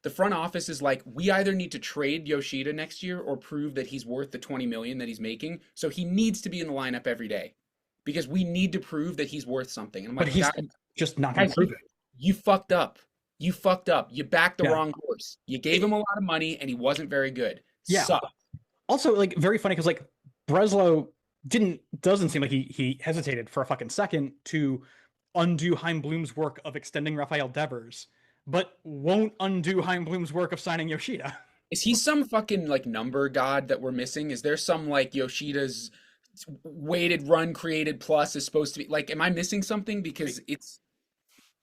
the front office is like, we either need to trade Yoshida next year or prove that he's worth the 20 million that he's making. So he needs to be in the lineup every day because we need to prove that he's worth something. And I'm But like, he's guys, just not going to prove it. you fucked up. You fucked up. You backed the Yeah. wrong horse. You gave him a lot of money and he wasn't very good. Yeah. Sucked. Also, like, very funny because like Breslow doesn't seem like he hesitated for a fucking second to undo Heim Bloom's work of extending Rafael Devers, but won't undo Heim Bloom's work of signing Yoshida. Is he some fucking like number god that we're missing? Is there some like Yoshida's weighted run created plus is supposed to be like, am I missing something? Because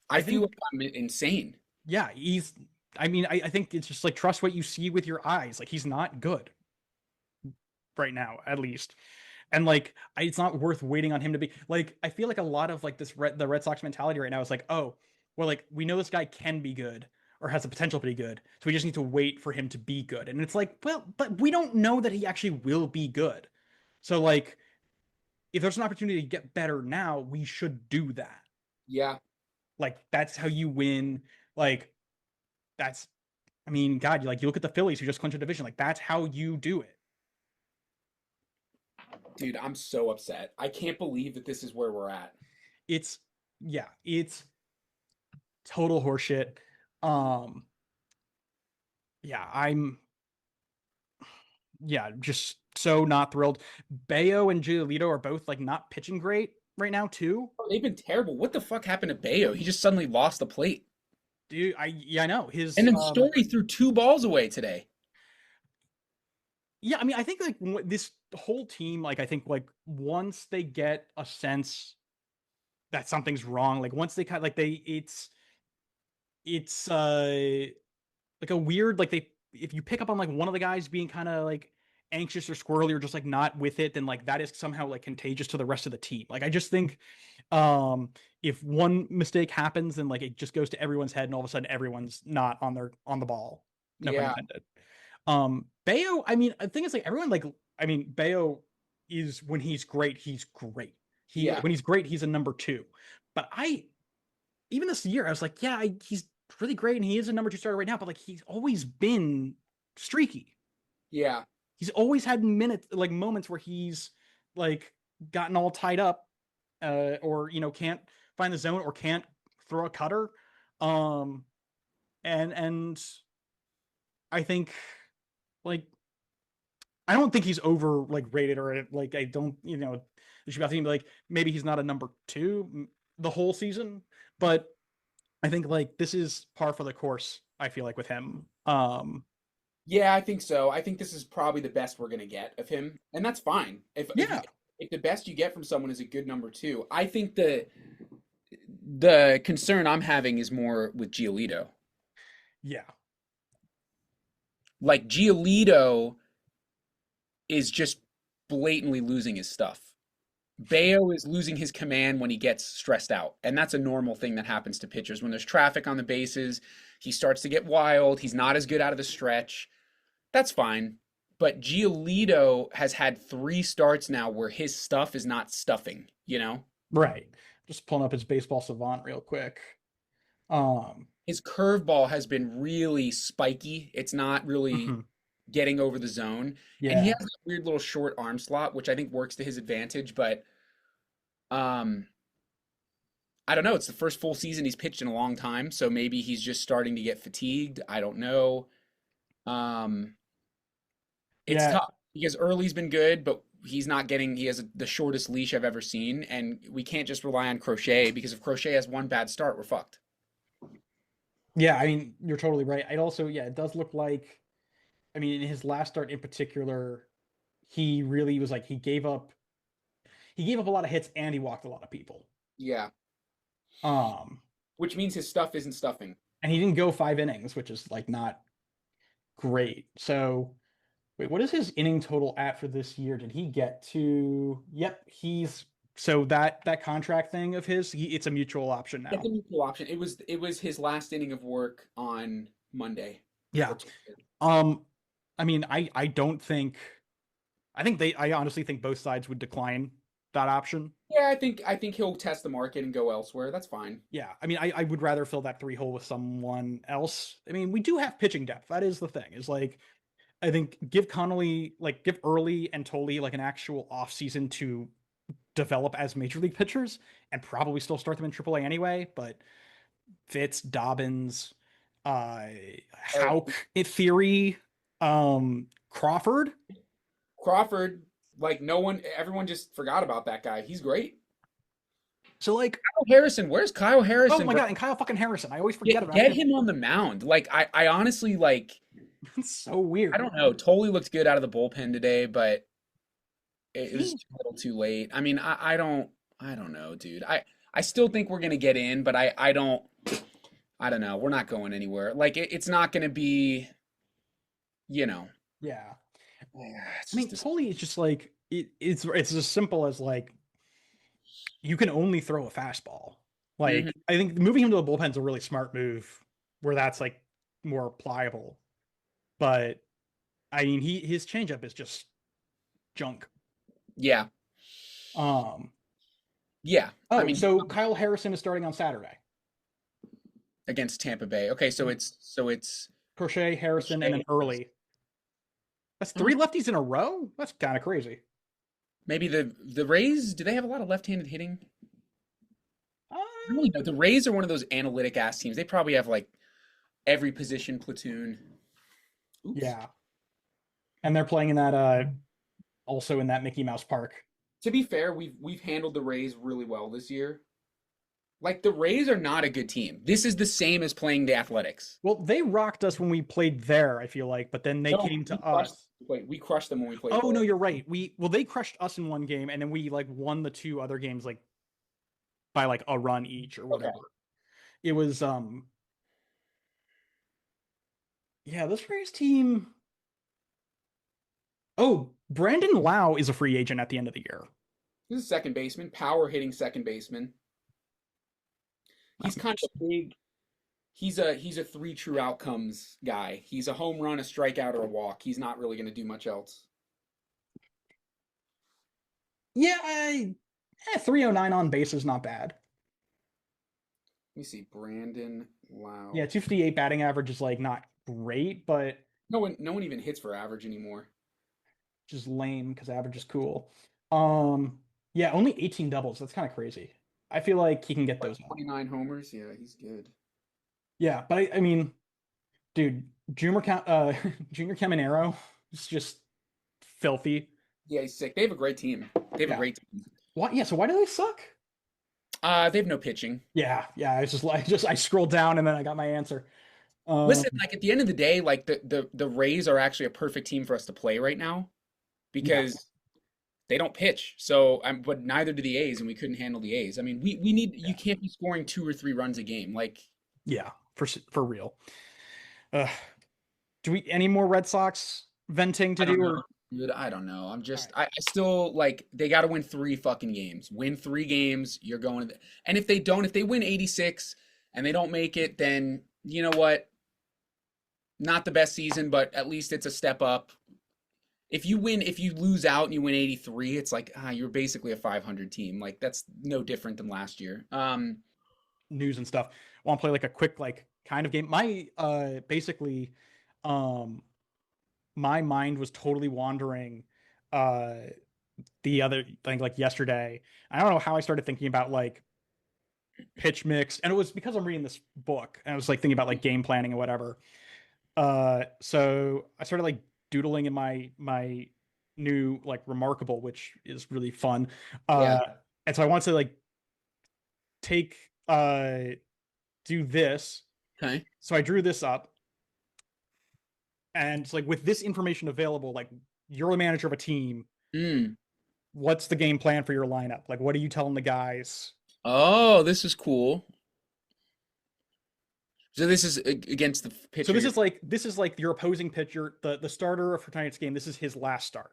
I feel like I'm insane. Yeah, I think it's just like trust what you see with your eyes. Like he's not good right now, at least. And like it's not worth waiting on him to be like I feel like a lot of like the Red Sox mentality right now is like, oh, well, like we know this guy can be good or has the potential to be good. So we just need to wait for him to be good. And it's like, well, but we don't know that he actually will be good. So like if there's an opportunity to get better now, we should do that. Yeah. Like that's how you win. Like that's I mean, God, you look at the Phillies who just clinched a division. Like that's how you do it. Dude, I'm so upset. I can't believe that this is where we're at. It's yeah, it's total horseshit. Um, yeah, just so not thrilled. Bayo and Giolito are both like not pitching great right now too. Oh, they've been terrible. What the fuck happened to Bayo? He just suddenly lost the plate. Dude, I know his And then Story threw 2 balls away today. yeah, I mean, I think like this whole team, like I think like once they get a sense that something's wrong, like once they kind of like it's like a weird like they if you pick up on like one of the guys being kind of like anxious or squirrely or just like not with it, then like that is somehow like contagious to the rest of the team. Like I just think if one mistake happens, then like it just goes to everyone's head and all of a sudden everyone's not on the ball. No pun Yeah. intended. Bayo, I mean, I think it's like everyone like I mean, Bayo is when he's great, he's great. Yeah. When he's great, he's a number two. But even this year, I was like, yeah, he's really great and he is a number two starter right now, but like he's always been streaky. Yeah. He's always had moments where he's like gotten all tied up, or can't find the zone or can't throw a cutter. And I think like I don't think he's over like rated or like I don't there should be a thing like maybe he's not a number two the whole season, but I think like this is par for the course. I feel like with him. Yeah, I think so. I think this is probably the best we're gonna get of him, and that's fine. Yeah, If the best you get from someone is a good number two, I think the concern I'm having is more with Giolito. yeah, Like Giolito is just blatantly losing his stuff. Bayo is losing his command when he gets stressed out. And that's a normal thing that happens to pitchers. When there's traffic on the bases, he starts to get wild. He's not as good out of the stretch. That's fine. But Giolito has had 3 starts now where his stuff is not stuffing, you know? Right. Just pulling up his baseball savant real quick. Um, His curveball has been really spiky. It's not really mhm. getting over the zone. And he Yeah. has a weird little short arm slot, which I think works to his advantage, but um I don't know. It's the first full season he's pitched in a long time, so maybe he's just starting to get fatigued. I don't know. Um, it's Yeah. tough because early's been good, but he's not getting. He has the shortest leash I've ever seen, and we can't just rely on Crochet because if Crochet has one bad start, we're fucked. Yeah, I mean, you're totally right. It also, yeah, it does look like, I mean, in his last start in particular, he really was like he gave up a lot of hits and he walked a lot of people. Yeah, Um, which means his stuff isn't stuffing. and he didn't go 5 innings, which is like not great. So, wait, what is his inning total at for this year? Did he get to? Yep, he's so that contract thing of his, it's a mutual option That's now. a mutual option. It was his last inning of work on Monday. Yeah. Or Tuesday. Um, I mean, I honestly think both sides would decline that option. Yeah, I think he'll test the market and go elsewhere. That's fine. Yeah, I mean, I would rather fill that 3 hole with someone else. I mean, we do have pitching depth. That is the thing. Is like I think give Early and Tolley like an actual offseason to develop as major league pitchers and probably still start them in AAA anyway. But Fitz, Dobbins, uh, Eric Hauk, in theory, Crawford. Crawford, like no one, everyone just forgot about that guy. He's great. So like, Kyle Harrison, where's Kyle oh Harrison, my bro? god, and Kyle fucking Harrison. I always forget Get about get him. him on the mound. Like I honestly like It's so I weird. don't know. Totally looked good out of the bullpen today, but it was He, a little too late. I mean, I don't know, dude. I still think we're gonna get in, but I don't know. We're not going anywhere. Like it's not gonna be, you know. yeah. Yeah, it's I just mean, Tolley is just like it's as simple as like you can only throw a fastball. Mhm. Like I think moving him to the bullpen is a really smart move, where that's like more pliable. But I mean, his changeup is just junk. Yeah, Um. yeah. I Oh, mean, so Kyle Harrison is starting on Saturday. against Tampa Bay. Okay, so it's Crochet, Harrison, and then Shea. Early. That's Oh, 3 lefties in a row. That's kind of crazy. maybe the Rays. Do they have a lot of left-handed hitting? Uh, I don't really know. The Rays are one of those analytic ass teams. They probably have like every position platoon. Oops. yeah, and they're playing in that also in that Mickey Mouse Park. To be fair, we've handled the Rays really well this year. Like the Rays are not a good team. This is the same as playing the Athletics. Well, they rocked us when we played there, I feel like, but then they No, came we to crushed. us. Wait, we crushed them when we played Oh no, there. you're right. They crushed us in one game, and then we like won the 2 other games like by like a run each or Okay. whatever. It was yeah, this Rays team. Oh, Brandon Lau is a free agent at the end of the year. He's a second baseman, power hitting second baseman. He's kind of a big. He's a three true outcomes guy. He's a home run, a strikeout, or a walk. He's not really going to do much else. Yeah, 309 on base is not bad. Let me see, Brandon Yeah, Lau. 258 batting average is like not great, but No one even hits for average anymore. just lame because average is cool. Yeah, only 18 doubles. That's kind of crazy. I feel like he can get What, those up. 29 homers? Yeah, he's good. Yeah, but I mean, dude, Junior Caminero is just filthy. Yeah, he's sick. They have a great team. They have a Yeah. great team. What? Yeah. So why do they suck? They have no pitching. Yeah. Yeah. I was just like, I scrolled down and then I got my answer. Um. Listen, like at the end of the day, like the Rays are actually a perfect team for us to play right now Yeah. because they don't pitch. So, but neither do the A's, and we couldn't handle the A's. I mean, we need you Yeah. can't be scoring 2 or 3 runs a game. Like, Yeah. For real. Uh, do we any more Red Sox venting to I don't do know. or? Dude, I don't know. All right. I still like they got to win three fucking games. Win three games, you're going to and if they don't, if they win 86 and they don't make it, then you know what? Not the best season, but at least it's a step up. If you lose out and you win 83, it's like you're basically a 500 team. Like that's no different than last year. News and stuff. Want to play like a quick like kind of game. My basically um my mind was totally wandering uh the other thing like yesterday. I don't know how I started thinking about like pitch mix, and it was because I'm reading this book and I was like thinking about like game planning and whatever. So I started like doodling in my new like remarkable, which is really fun. Yeah. And so I want to like take do this. Okay. So I drew this up, and it's like with this information available, like you're a manager of a team. Mm. What's the game plan for your lineup? Like, what are you telling the guys? Oh, this is cool. So this is against the So pitcher. this is like your opposing pitcher, the starter for tonight's game. This is his last start.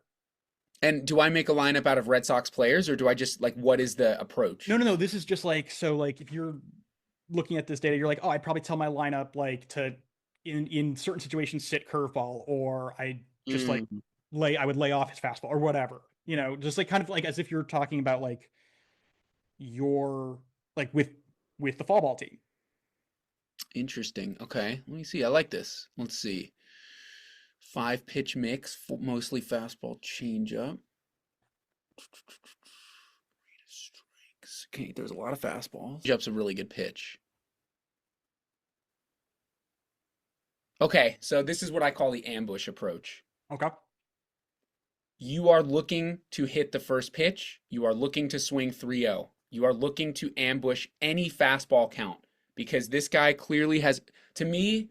And do I make a lineup out of Red Sox players, or do I just like what is the approach? No. This is just like so. Like if you're looking at this data, you're like, oh, I'd probably tell my lineup like to in certain situations sit curveball, or I just like Mm, I would lay off his fastball or whatever. You know, just like kind of like as if you're talking about like your like with the fall ball team. interesting. Okay, let me see. I like this. Let's see. Five pitch mix, mostly fastball, changeup. Strikes. Okay, there's a lot of fastballs. Changeup's a really good pitch. Okay, so this is what I call the ambush approach. Okay. You are looking to hit the first pitch. You are looking to swing 3-0. You are looking to ambush any fastball count because this guy clearly has, to me,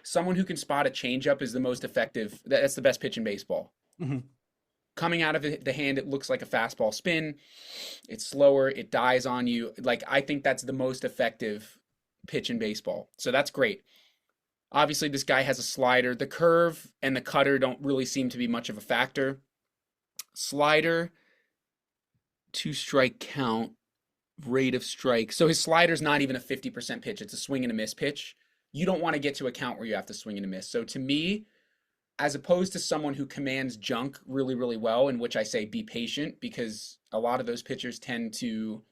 someone who can spot a changeup is the most effective. That's the best pitch in baseball. Mm-hmm. Coming out of the hand, it looks like a fastball spin. It's slower. It dies on you. Like, I think that's the most effective pitch in baseball. So that's great. Obviously, this guy has a slider. The curve and the cutter don't really seem to be much of a factor. Slider, two strike count, rate of strikes. So his slider's not even a 50% pitch. It's a swing and a miss pitch. You don't want to get to a count where you have to swing and a miss. So to me, as opposed to someone who commands junk really, really well, in which I say be patient because a lot of those pitchers tend to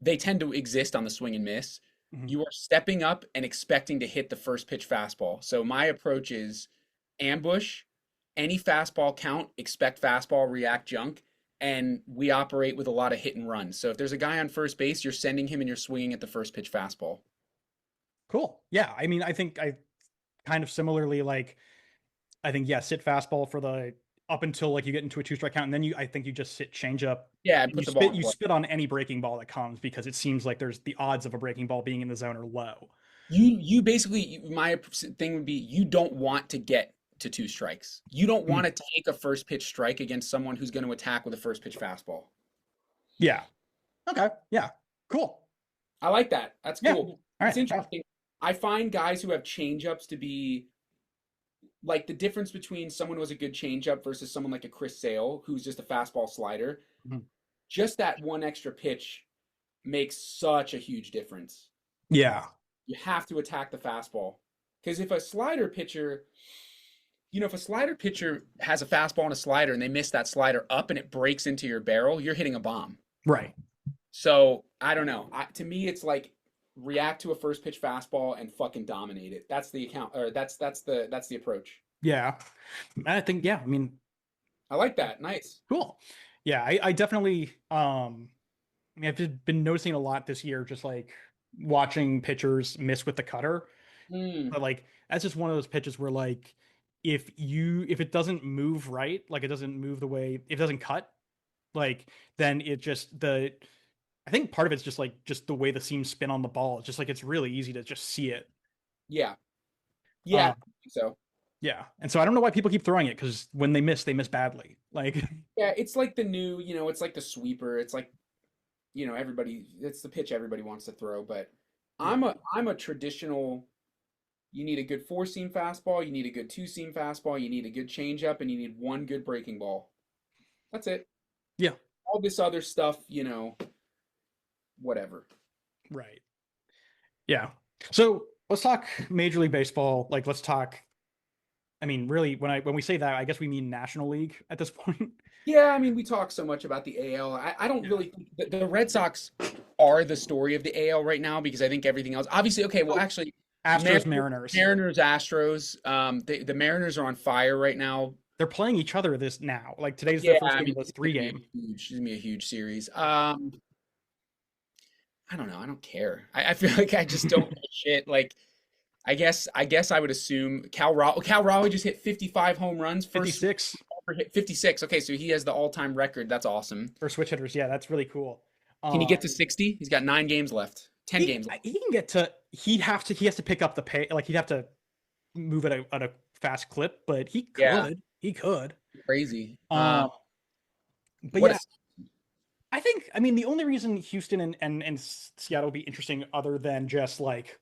exist on the swing and miss. Mm-hmm. You are stepping up and expecting to hit the first pitch fastball. So my approach is ambush, any fastball count, expect fastball, react junk, and we operate with a lot of hit and run. So if there's a guy on first base, you're sending him and you're swinging at the first pitch fastball. Cool. Yeah. I mean, I think I kind of similarly like I think yeah, sit fastball for the up until like you get into a two strike count, and then I think you just sit change up. Yeah, and And put the ball in you play. spit on any breaking ball that comes because it seems like there's the odds of a breaking ball being in the zone are low. You basically my thing would be you don't want to get to two strikes. You don't Mm. want to take a first pitch strike against someone who's going to attack with a first pitch fastball. Yeah. Okay. Yeah. Cool. I like that. That's Yeah. cool. All It's right. Yeah. interesting. I find guys who have changeups to be like the difference between someone who has a good changeup versus someone like a Chris Sale who's just a fastball slider. Mhm. Just that one extra pitch makes such a huge difference. Yeah. You have to attack the fastball because if a slider pitcher, if a slider pitcher has a fastball and a slider and they miss that slider up and it breaks into your barrel, you're hitting a bomb. Right. So I don't know. To me, it's like react to a first pitch fastball and fucking dominate it. That's the account, or that's the approach. Yeah. I think yeah. I mean, I like that. Nice. cool. Yeah. I definitely. I mean, I've just been noticing a lot this year, just like watching pitchers miss with the cutter. Mm, But like that's just one of those pitches where like if it doesn't move right, like it doesn't move the way if it doesn't cut, like then it just the I think part of it's just the way the seams spin on the ball. It's just like it's really easy to just see it. yeah. Yeah. Uh, I think so yeah, and so I don't know why people keep throwing it because when they miss badly. Like, yeah, it's like the new. It's like the sweeper. It's like everybody. It's the pitch everybody wants to throw. But yeah, I'm a traditional You need a good four-seam fastball. You need a good two-seam fastball. You need a good changeup, and you need one good breaking ball. That's it. Yeah. All this other stuff, whatever. Right. Yeah. So let's talk Major League Baseball. Like, let's talk. I mean, really, when we say that, I guess we mean National League at this point. Yeah, I mean, we talk so much about the AL. I don't Yeah. really think the Red Sox are the story of the AL right now because I think everything else, obviously, okay, well, So, actually, Astros, Mariners, Mariners. Mariners, Astros, the Mariners are on fire right now. They're playing each other this now. Like today's their Yeah, first I game mean, of the three game. it's gonna be a huge series. I don't know. I don't care. I feel like I just don't give a shit. Like, I guess I would assume Cal Raleigh just hit 55 home runs, first 56 ever hit 56. Okay, so he has the all-time record. That's awesome. for switch hitters. Yeah, that's really cool. Can he Um, get to 60? He's got 9 games left. 10 games left. he can get to. He has to pick up the pay. Like he'd have to move at a fast clip, but he Yeah, could. He could. crazy. Um, but What yeah, a I think. I mean, the only reason Houston and Seattle would be interesting, other than just like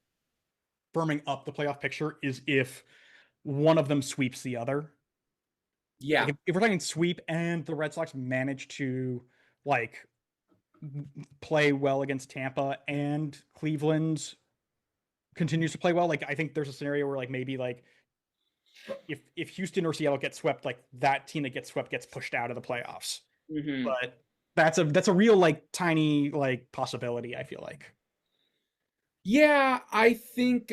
firming up the playoff picture, is if one of them sweeps the other. Like yeah. if we're talking sweep and the Red Sox manage to like play well against Tampa and Cleveland continues to play well, like I think there's a scenario where like maybe like if Houston or Seattle gets swept, like that team that gets swept gets pushed out of the playoffs. Hmm. But that's a real like tiny like possibility, I feel like. Yeah, I think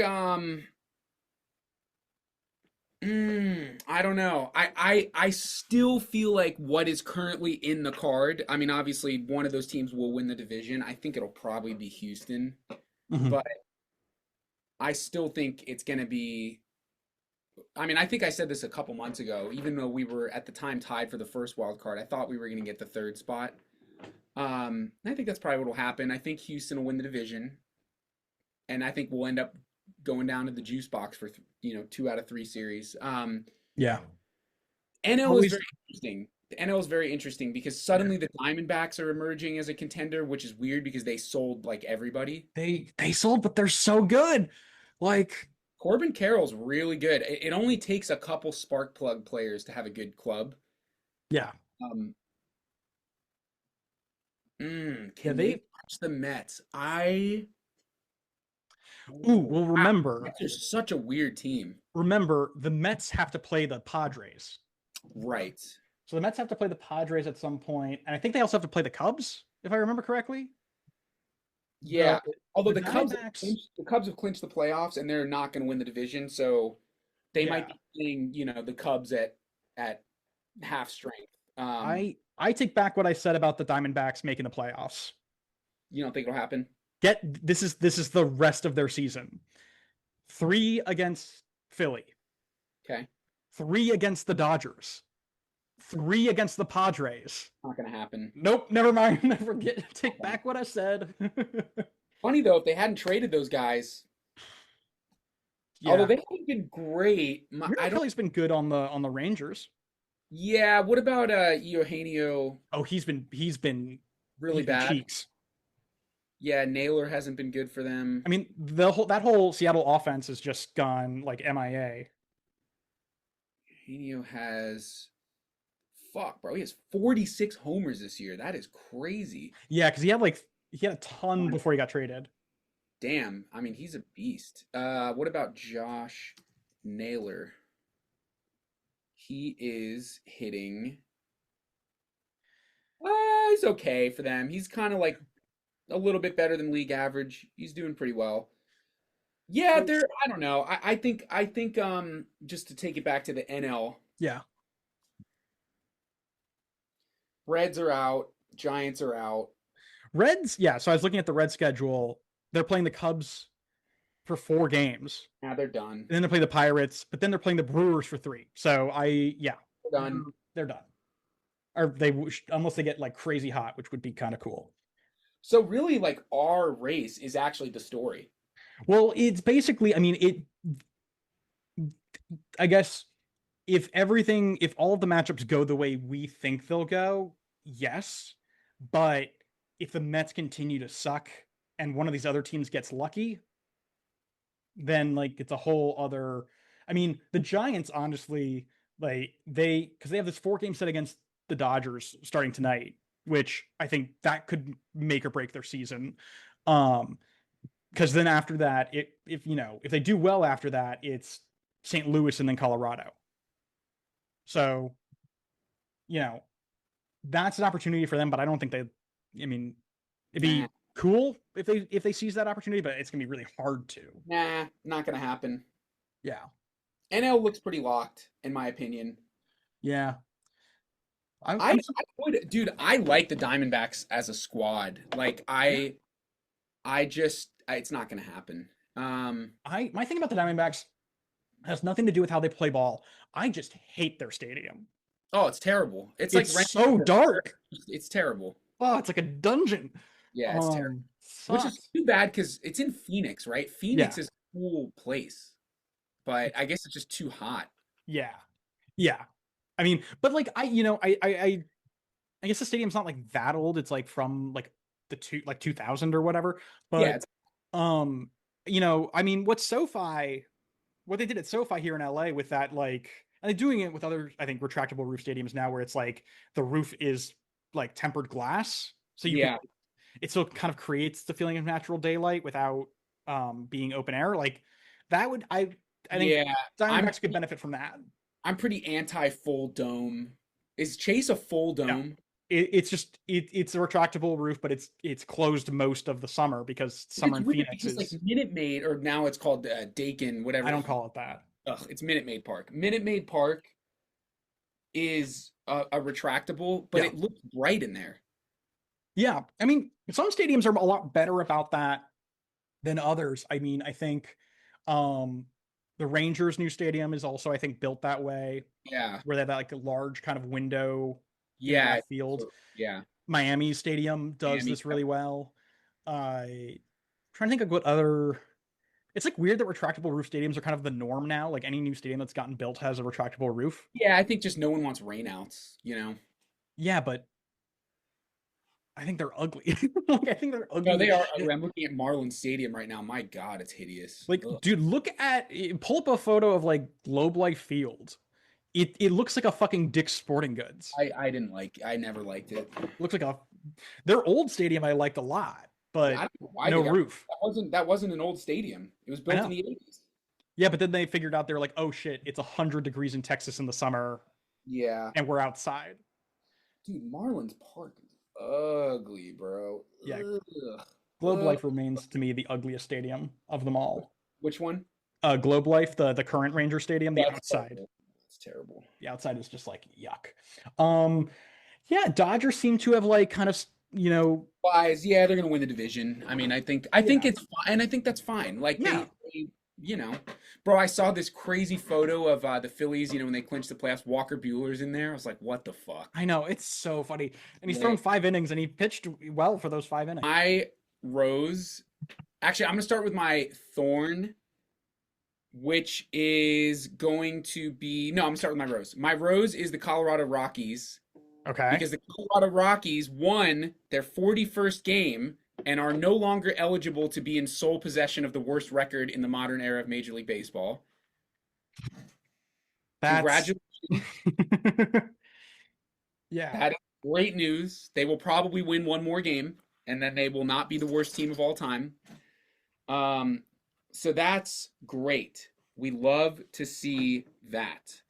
I don't know. I still feel like what is currently in the card. I mean, obviously one of those teams will win the division. I think it'll probably be Houston, Mhm. but I still think it's going to be I mean, I think I said this a couple months ago, even though we were at the time tied for the first wild card. I thought we were going to get the third spot. I think that's probably what will happen. I think Houston will win the division, and I think we'll end up going down to the juice box for 2 out of 3 series. Yeah. NL is Always very interesting. The NL is very interesting because suddenly the Diamondbacks are emerging as a contender, which is weird because they sold like everybody. they sold, but they're so good. Like, Corbin Carroll's really good. It only takes a couple spark plug players to have a good club. yeah. Um, Yeah, can they they touch the Mets? I ooh, Ooh, well wow, remember, Mets are such a weird team. the Mets have to play the Padres. Right. So the Mets have to play the Padres at some point, and I think they also have to play the Cubs, if I remember correctly. The Yeah. Although the Diamondbacks, The Cubs have clinched the playoffs and they're not going to win the division, so they might yeah. be playing, the Cubs at half strength. I take back what I said about the Diamondbacks making the playoffs. You don't think it'll happen? Get this is the rest of their season. 3 against Philly, Okay. 3 against the Dodgers, 3 against the Padres. Not going to happen. Nope, never mind. Take back what I said. Funny though, if they hadn't traded those guys, although Yeah. they haven't been great, Merrill I don't. Kelly's been good on the Rangers. Yeah. What about Eugenio? Oh, Really he's been bad. cheeks. Yeah, Naylor hasn't been good for them. I mean, that whole Seattle offense has just gone like MIA. Eugenio has fuck, bro. He has 46 homers this year. That is crazy. Yeah, because he had a ton before he got traded. Damn. I mean, he's a beast. What about Josh Naylor? He is hitting. He's okay for them. He's kind of like a little bit better than league average. He's doing pretty well. Yeah, So they're. I don't know. I think. Just to take it back to the NL, yeah, Reds are out. Giants are out. Reds. Yeah, so I was looking at the Red schedule. They're playing the Cubs for 4 games, Now they're done. and then they play the Pirates, but then they're playing the Brewers for 3. So yeah, They're done. they're done. Or unless they get like crazy hot, which would be kind of cool. So really, like our race is actually the story. Well, it's basically, I mean, I guess if all of the matchups go the way we think they'll go, yes. But if the Mets continue to suck and one of these other teams gets lucky, then like it's a whole other. I mean, the Giants honestly, like because they have this 4 game set against the Dodgers starting tonight, which I think that could make or break their season. Um, because then after that, if they do well after that, it's St. Louis and then Colorado. So you know that's an opportunity for them, but I don't think they. I mean, it'd Nah, be cool if they seize that opportunity, but it's gonna be really hard to. nah, not gonna happen. Yeah, NL looks pretty locked, in my opinion. yeah. I, I'm I would, dude. I like the Diamondbacks as a squad. Like yeah. it's not gonna happen. I my thing about the Diamondbacks has nothing to do with how they play ball. I just hate their stadium. Oh, it's terrible. It's like It's renting so dark. it's terrible. Oh, it's like a dungeon. Yeah, it's terrible. Which is Sucks. too bad because it's in Phoenix, right? Yeah, Phoenix is a cool place, but I guess it's just too hot. yeah, yeah. I mean, but like I guess the stadium's not like that old. It's like from like the 2000 or whatever. Yeah, But it's um, I mean, what they did at SoFi here in LA with that, like, and they're doing it with other, I think, retractable roof stadiums now, where it's like the roof is like tempered glass, so you can yeah, it still kind of creates the feeling of natural daylight without being open air. Like that would I think yeah. I'm Diamondbacks could benefit from that. I'm pretty anti full dome. Is Chase a full No, dome? it's just it's a retractable roof, but it's closed most of the summer because summer It's in weird Phoenix because like is. Minute Maid, or now it's called Dakin, I whatever. don't call it that. Ugh, it's Minute Maid Park. Minute Maid Park is a retractable, but Yeah, it looks bright in there. yeah. I mean, some stadiums are a lot better about that than others. I mean, I think um the Rangers' new stadium is also, I think, built that way, Yeah, where they have that like a large kind of window in yeah, left field. yeah. Miami's stadium does Miami. this really well. I trying to think of what other. It's like weird that retractable roof stadiums are kind of the norm now. Like any new stadium that's gotten built has a retractable roof. Yeah, I think just no one wants rainouts. Yeah, but I think they're ugly. Like I think they're No, ugly they as are. shit. I'm looking at Marlins Stadium right now. My God, it's hideous. Like, Ugh. dude, pull up a photo of like Globe Life Field. It looks like a fucking Dick's Sporting Goods. I didn't like. I never liked it. Looks like a their old stadium I liked a lot, Yeah, I but don't know why no they got roof. that wasn't an old stadium. It was I built in know. the 80s. Yeah, but then they figured out they're like, oh shit, it's 100 degrees in Texas in the summer, Yeah, and we're outside. dude, Marlins Park is ugly, bro. Yeah, Ugh. Globe Ugh. Life remains to me the ugliest stadium of them all. Which one? Globe Life, the current Ranger Stadium, That's terrible. That's terrible. the outside is just like yuck. Um, yeah, Dodgers seem to have like kind of Wise, yeah, they're gonna win the division. I mean, I think yeah, it's fine, and I think that's fine. Like yeah. they you know, bro, I saw this crazy photo of the Phillies. When they clinched the playoffs, Walker Bueller's in there. I was like, what the fuck? I know it's so funny, and he's thrown Lit. 5 innings, and he pitched well for those 5 innings. My rose. Actually, I'm gonna start with my thorn, which is going to be no. I'm gonna start with my rose. My rose is the Colorado Rockies Okay, because the Colorado Rockies won their 41st game and are no longer eligible to be in sole possession of the worst record in the modern era of Major League Baseball. that's Congratulations. yeah. That is great news. They will probably win one more game, and then they will not be the worst team of all time. Um, so that's great. We love to see that.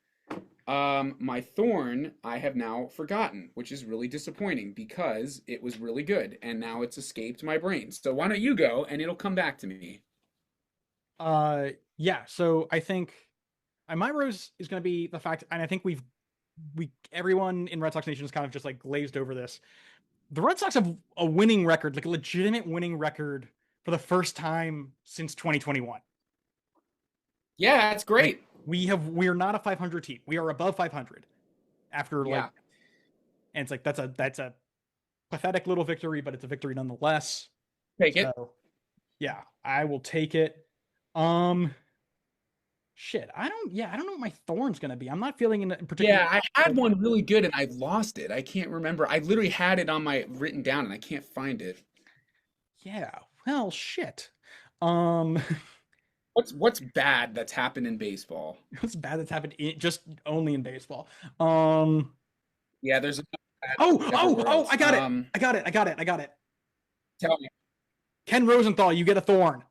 My thorn, I have now forgotten, which is really disappointing because it was really good and now it's escaped my brain. So why don't you go and it'll come back to me? Yeah. So I think my rose is going to be the fact, and I think we everyone in Red Sox Nation is kind of just like glazed over this. The Red Sox have a winning record, like a legitimate winning record for the first time since 2021. Yeah, that's Like great. we're not a 500 team. We are above 500 after like, Yeah, and it's like that's a pathetic little victory, but it's a victory nonetheless. take it. So yeah, I will take it. Um, shit, I don't know what my thorn's gonna be. I'm not feeling in particular. Yeah, I had one really good and I lost it. I can't remember. I literally had it on my written down and I can't find it. Yeah, well, shit. Um, What's bad that's happened in baseball? What's bad that's happened just only in baseball? Yeah, there's a Oh! I got it. Um, I got it. tell me. Ken Rosenthal, you get a thorn.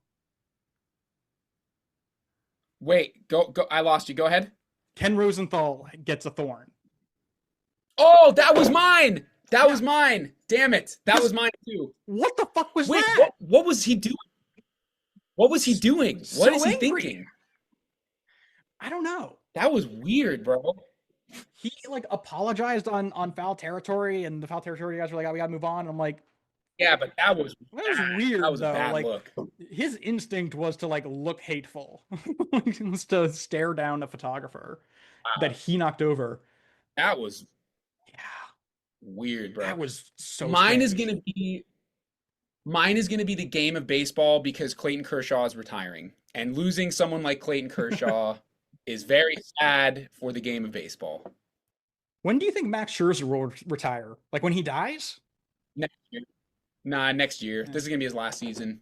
Wait, go. I lost you. Go ahead. Ken Rosenthal gets a thorn. Oh, that was mine. That Yeah. was mine. Damn it. That was mine too. What the fuck was Wait, that? what was he doing? What was he doing? So What is he angry. thinking? I don't know. That was weird, bro. He like apologized on foul territory, and the foul territory guys were like, "Oh, we gotta move on." And I'm like, Yeah, but that was weird. That was a though. bad Like, look. his instinct was to like look hateful, was to stare down a photographer that he knocked over. That was Yeah, weird, bro. that was so. Mine strange. is gonna be the game of baseball because Clayton Kershaw is retiring, and losing someone like Clayton Kershaw is very sad for the game of baseball. When do you think Max Scherzer will retire? Like when he dies? Next year. Nah, next year. This is gonna be his last season.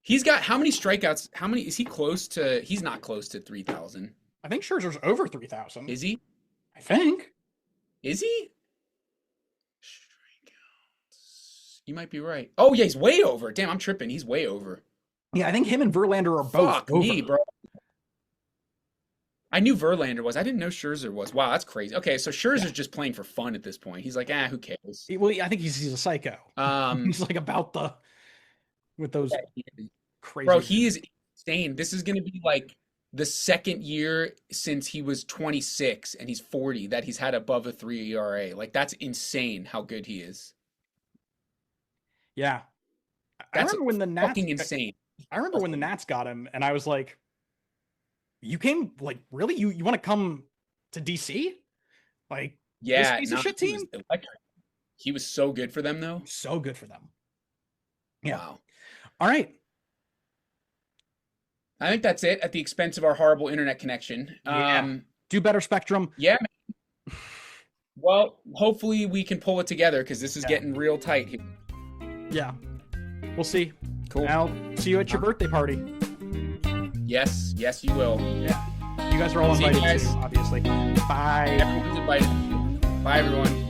He's got how many strikeouts? How many is he close to? He's not close to 3,000. I think Scherzer's over 3,000. Is he? I think. Is he? Strikeouts. You might be right. Oh yeah, he's way over. Damn, I'm tripping. He's way over. Yeah, I think him and Verlander are both Fuck over. me, bro. I knew Verlander was. I didn't know Scherzer was. Wow, that's crazy. Okay, so Scherzer's just playing for fun at this point. He's like, who cares? Well, I think he's a psycho. He's like about with those crazy. Bro, he is insane. This is gonna be like the second year since he was 26 and he's 40 that he's had above a 3 ERA. Like that's insane how good he is. Yeah. I That's remember when the Nats fucking insane. I remember when the Nats got him, and I was like, "You came like really? You want to come to DC? Like Yeah, this piece of shit he team? was electric. He was so good for them though. So good for them." Yeah. Wow. All right. I think that's it at the expense of our horrible internet connection. Yeah. Do better, Spectrum. Yeah, man. Well, hopefully we can pull it together because this is getting real tight here. Yeah. We'll see. Cool. I'll see you at your birthday party. Yes, you will. Yeah. You guys are all See you invited guys. too, obviously. Bye. Everyone's invited. Bye, everyone.